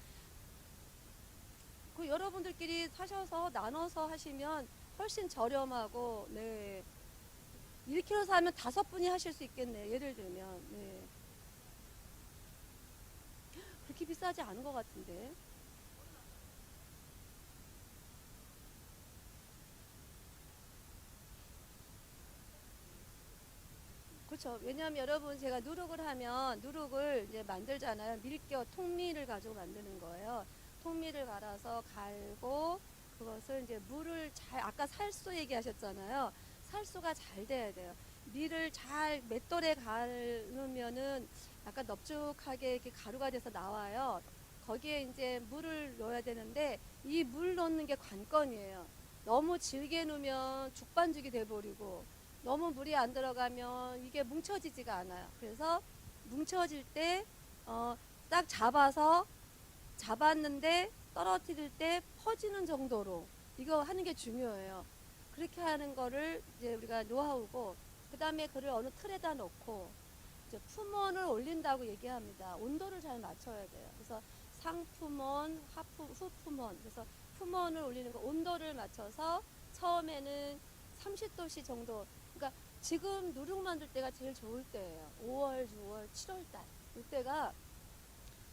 그 여러분들끼리 사셔서 나눠서 하시면 훨씬 저렴하고, 네. 1kg 사면 5분이 하실 수 있겠네요. 예를 들면, 네. 그렇게 비싸지 않은 것 같은데. 그렇죠. 왜냐하면 여러분, 제가 누룩을 하면 누룩을 이제 만들잖아요. 밀겨 통밀을 가지고 만드는 거예요. 통밀을 갈아서 갈고, 그것을 이제 물을 잘, 아까 살수 얘기하셨잖아요. 살수가 잘 돼야 돼요. 밀을 잘 맷돌에 갈으면은 약간 넙죽하게 이렇게 가루가 돼서 나와요. 거기에 이제 물을 넣어야 되는데 이 물 넣는 게 관건이에요. 너무 질게 넣으면 죽반죽이 돼버리고, 너무 물이 안 들어가면 이게 뭉쳐지지가 않아요. 그래서 뭉쳐질 때 딱 잡았는데 떨어뜨릴 때 퍼지는 정도로 이거 하는 게 중요해요. 그렇게 하는 거를 이제 우리가 노하우고, 그 다음에 그를 어느 틀에다 놓고 이제 품원을 올린다고 얘기합니다. 온도를 잘 맞춰야 돼요. 그래서 상품원, 후품원. 그래서 품원을 올리는 거 온도를 맞춰서 처음에는 30도씨 정도. 그러니까 지금 누룩 만들 때가 제일 좋을 때예요. 5월, 6월, 7월 달. 이때가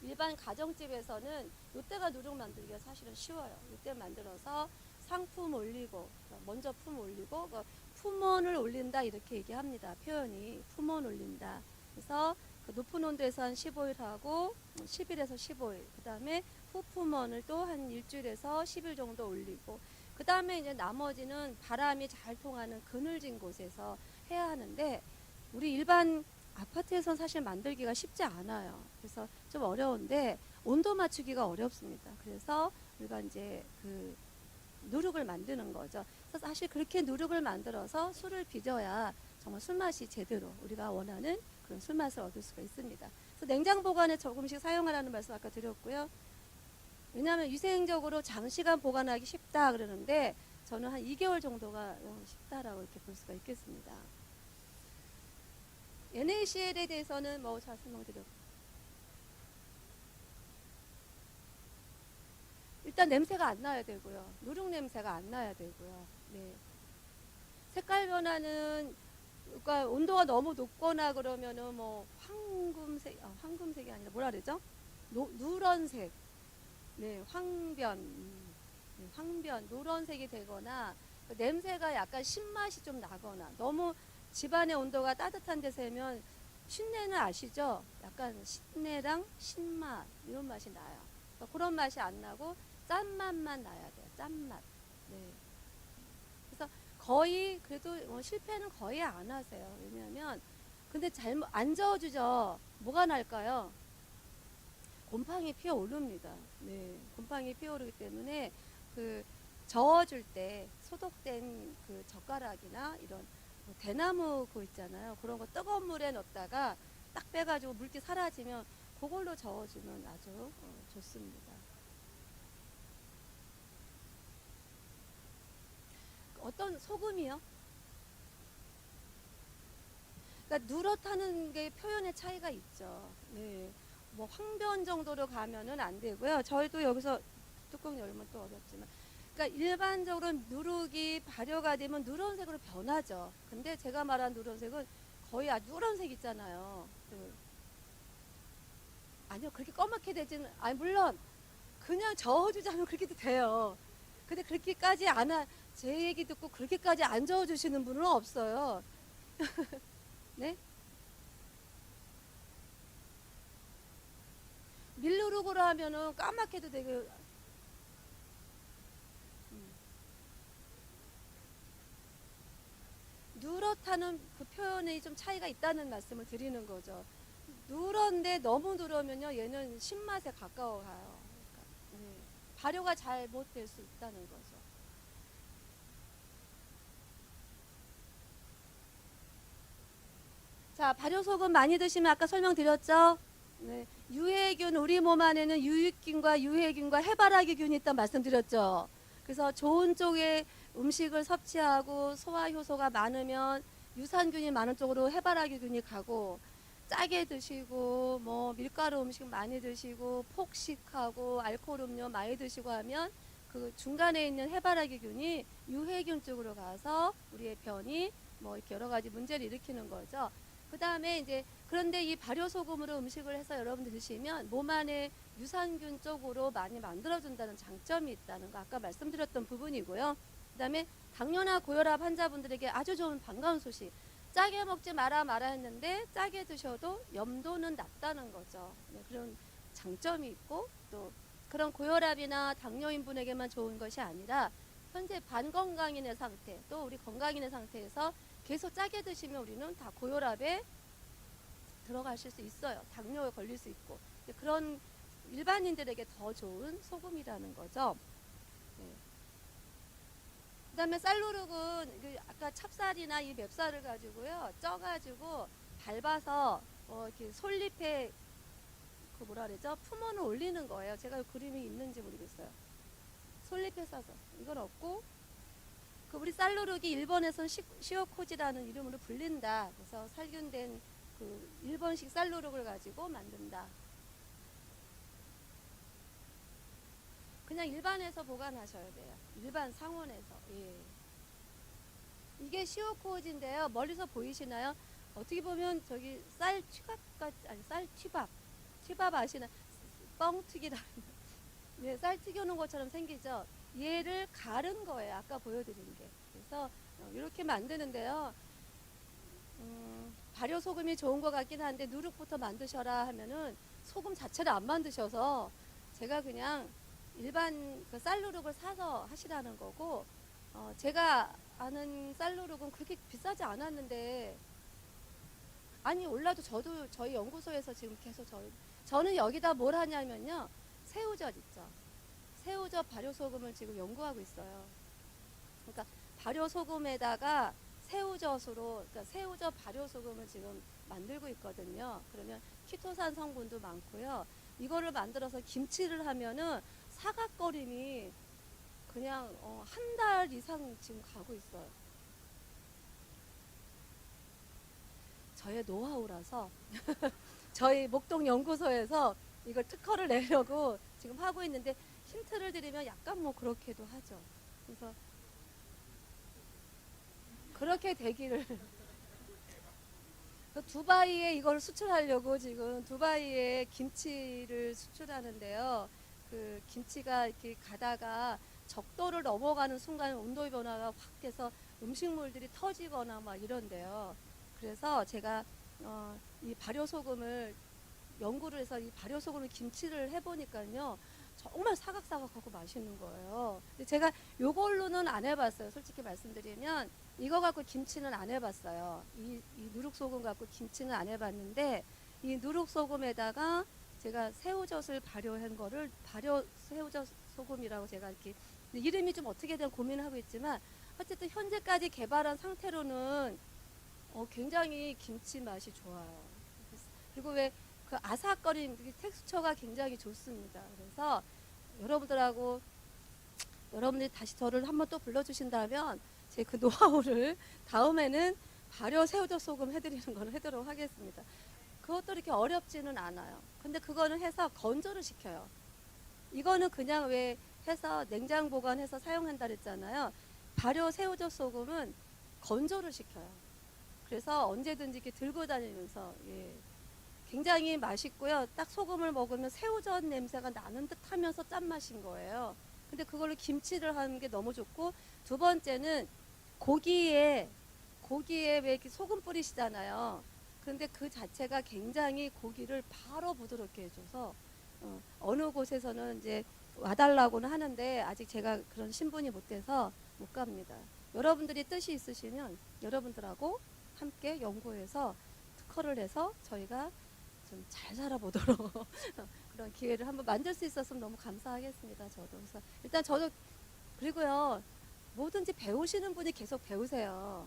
일반 가정집에서는 이때가 누룩 만들기가 사실은 쉬워요. 이때 만들어서 상품 올리고, 먼저 품 올리고, 품원을 올린다 이렇게 얘기합니다. 표현이 품원 올린다. 그래서 그 높은 온도에서 한 15일 하고 10일에서 15일, 그 다음에 후품원을 또 한 일주일에서 10일 정도 올리고, 그 다음에 이제 나머지는 바람이 잘 통하는 그늘진 곳에서 해야 하는데, 우리 일반 아파트에서는 사실 만들기가 쉽지 않아요. 그래서 좀 어려운데 온도 맞추기가 어렵습니다. 그래서 우리가 이제 그 누룩을 만드는 거죠. 그래서 사실 그렇게 누룩을 만들어서 술을 빚어야 정말 술맛이 제대로 우리가 원하는 그런 술맛을 얻을 수가 있습니다. 그래서 냉장 보관에 조금씩 사용하라는 말씀 아까 드렸고요. 왜냐하면 위생적으로 장시간 보관하기 쉽다 그러는데 저는 한 2개월 정도가 쉽다라고 이렇게 볼 수가 있겠습니다. NaCl에 대해서는 뭐 잘 설명드렸고, 일단 냄새가 안 나야 되고요. 누룩 냄새가 안 나야 되고요. 네. 색깔 변화는, 그러니까 온도가 너무 높거나 그러면은 뭐 황금색이 아니라 뭐라 그러죠? 누런색, 네, 황변, 노란색이 되거나, 그 냄새가 약간 신맛이 좀 나거나, 너무 집안의 온도가 따뜻한 데서면 신내는 아시죠? 약간 신내랑 신맛 이런 맛이 나요. 그러니까 그런 맛이 안 나고 짠맛만 나야 돼요. 짠맛. 네. 그래서 거의 그래도 실패는 거의 안 하세요. 왜냐하면 근데 잘못 안 저어주죠. 뭐가 날까요? 곰팡이 피어오릅니다. 네, 곰팡이 피어오르기 때문에 그 저어줄 때 소독된 그 젓가락이나 이런 뭐 대나무 그 있잖아요. 그런 거 뜨거운 물에 넣었다가 딱 빼가지고 물기 사라지면 그걸로 저어주면 아주 좋습니다. 어떤 소금이요? 그러니까 누렇다는 게 표현의 차이가 있죠. 네. 뭐 황변 정도로 가면은 안 되고요. 저희도 여기서 뚜껑 열면 또 어렵지만, 그러니까 일반적으로 누룩이 발효가 되면 누런색으로 변하죠. 근데 제가 말한 누런색은 거의 누런색 있잖아요. 아니요, 그렇게 검맣게 되지는, 아니 물론 그냥 저어주자면 그렇게도 돼요. 근데 그렇게까지 제 얘기 듣고 그렇게까지 안 저어주시는 분은 없어요. 네? 밀누룩으로 하면은 까맣게도 되게 누렇다는 그 표현에 좀 차이가 있다는 말씀을 드리는 거죠. 누런데 너무 누르면요 얘는 신맛에 가까워 가요. 그러니까, 네. 발효가 잘 못 될 수 있다는 거죠. 자, 발효소금 많이 드시면 아까 설명드렸죠? 네. 유해균, 우리 몸 안에는 유익균과 유해균과 해바라기균이 있다고 말씀드렸죠. 그래서 좋은 쪽의 음식을 섭취하고 소화효소가 많으면 유산균이 많은 쪽으로 해바라기균이 가고, 짜게 드시고 뭐 밀가루 음식 많이 드시고 폭식하고 알코올 음료 많이 드시고 하면 그 중간에 있는 해바라기균이 유해균 쪽으로 가서 우리의 변이 뭐 이렇게 여러 가지 문제를 일으키는 거죠. 그 다음에 이제 그런데 이 발효소금으로 음식을 해서 여러분들 드시면 몸 안에 유산균 쪽으로 많이 만들어준다는 장점이 있다는 거 아까 말씀드렸던 부분이고요. 그 다음에 당뇨나 고혈압 환자분들에게 아주 좋은 반가운 소식. 짜게 먹지 마라 했는데 짜게 드셔도 염도는 낮다는 거죠. 네, 그런 장점이 있고, 또 그런 고혈압이나 당뇨인 분에게만 좋은 것이 아니라 현재 반건강인의 상태, 또 우리 건강인의 상태에서 계속 짜게 드시면 우리는 다 고혈압에 들어가실 수 있어요. 당뇨에 걸릴 수 있고. 그런 일반인들에게 더 좋은 소금이라는 거죠. 네. 그 다음에 쌀누룩은 그 아까 찹쌀이나 이 맵쌀을 가지고요 쪄가지고 밟아서 이렇게 솔잎에 그 뭐라 그러죠? 품원을 올리는 거예요. 제가 그림이 있는지 모르겠어요. 솔잎에 싸서 이건 없고, 그 우리 쌀누룩이 일본에서는 시오코지라는 이름으로 불린다. 그래서 살균된 그 일본식 쌀누룩을 가지고 만든다. 그냥 일반에서 보관하셔야 돼요. 일반 상온에서. 예. 이게 시오코지인데요. 멀리서 보이시나요? 어떻게 보면 저기 쌀 튀밥같, 아니 쌀 튀밥, 튀밥 아시나? 뻥튀기라는. 네, 쌀 튀겨놓은 것처럼 생기죠. 얘를 갈은 거예요. 아까 보여드린 게. 그래서 이렇게 만드는데요. 발효 소금이 좋은 것 같긴 한데 누룩부터 만드셔라 하면은 소금 자체를 안 만드셔서 제가 그냥 일반 그 쌀누룩을 사서 하시라는 거고, 제가 아는 쌀누룩은 그렇게 비싸지 않았는데, 아니 올라도 저도 저희 연구소에서 지금 계속 저는 여기다 뭘 하냐면요, 새우젓 있죠. 새우젓 발효소금을 지금 연구하고 있어요. 그러니까 발효소금에다가 새우젓으로, 그러니까 새우젓 발효소금을 지금 만들고 있거든요. 그러면 키토산 성분도 많고요. 이거를 만들어서 김치를 하면은 사각거림이 그냥 한 달 이상 지금 가고 있어요. 저의 노하우라서 저희 목동 연구소에서 이걸 특허를 내려고 지금 하고 있는데, 힌트를 드리면 약간 뭐 그렇게도 하죠. 그래서 그렇게 되기를. 두바이에 이걸 수출하려고 지금 두바이에 김치를 수출하는데요. 그 김치가 이렇게 가다가 적도를 넘어가는 순간 온도 변화가 확 돼서 음식물들이 터지거나 막 이런데요. 그래서 제가 이 발효소금을 연구를 해서 이 발효소금을 김치를 해보니까요, 정말 사각사각하고 맛있는 거예요. 근데 제가 요걸로는 안 해봤어요. 솔직히 말씀드리면 이거 갖고 김치는 안 해봤어요. 이 누룩소금 갖고 김치는 안 해봤는데, 이 누룩소금에다가 제가 새우젓을 발효한 거를 발효 새우젓 소금이라고 제가 이렇게, 이름이 좀 어떻게 된 고민을 하고 있지만, 어쨌든 현재까지 개발한 상태로는 굉장히 김치 맛이 좋아요. 그리고 왜 그 아삭거림, 텍스처가 굉장히 좋습니다. 그래서 여러분들이 다시 저를 한번 또 불러주신다면 제 그 노하우를 다음에는 발효 새우젓 소금 해드리는 걸 해도록 하겠습니다. 그것도 이렇게 어렵지는 않아요. 근데 그거는 해서 건조를 시켜요. 이거는 그냥 왜 해서 냉장 보관해서 사용한다 그랬잖아요. 발효 새우젓 소금은 건조를 시켜요. 그래서 언제든지 이렇게 들고 다니면서, 예, 굉장히 맛있고요. 딱 소금을 먹으면 새우젓 냄새가 나는 듯 하면서 짠맛인 거예요. 근데 그걸로 김치를 하는 게 너무 좋고, 두 번째는 고기에 왜 이렇게 소금 뿌리시잖아요. 근데 그 자체가 굉장히 고기를 바로 부드럽게 해줘서, 어느 곳에서는 이제 와달라고는 하는데 아직 제가 그런 신분이 못 돼서 못 갑니다. 여러분들이 뜻이 있으시면 여러분들하고 함께 연구해서 특허를 해서 저희가 좀 잘 살아보도록 그런 기회를 한번 만들 수 있었으면 너무 감사하겠습니다. 저도. 그래서 일단 저도, 그리고요, 뭐든지 배우시는 분이 계속 배우세요.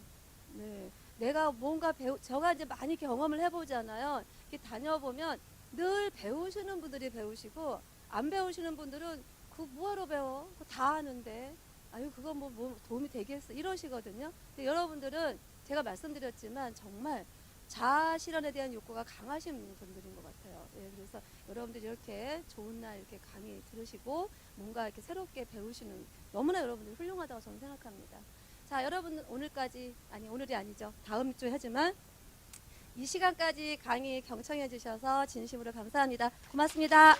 네. 내가 뭔가 제가 이제 많이 경험을 해보잖아요. 이렇게 다녀보면 늘 배우시는 분들이 배우시고, 안 배우시는 분들은 그거 뭐하러 배워? 그거 다 아는데. 아유, 그거 뭐 도움이 되겠어. 이러시거든요. 근데 여러분들은 제가 말씀드렸지만 정말 자아 실현에 대한 욕구가 강하신 분들인 것 같아요. 예, 그래서 여러분들이 이렇게 좋은 날 이렇게 강의 들으시고 뭔가 이렇게 새롭게 배우시는, 너무나 여러분들이 훌륭하다고 저는 생각합니다. 자, 여러분 오늘이 아니죠. 다음 주에 하지만 이 시간까지 강의 경청해 주셔서 진심으로 감사합니다. 고맙습니다.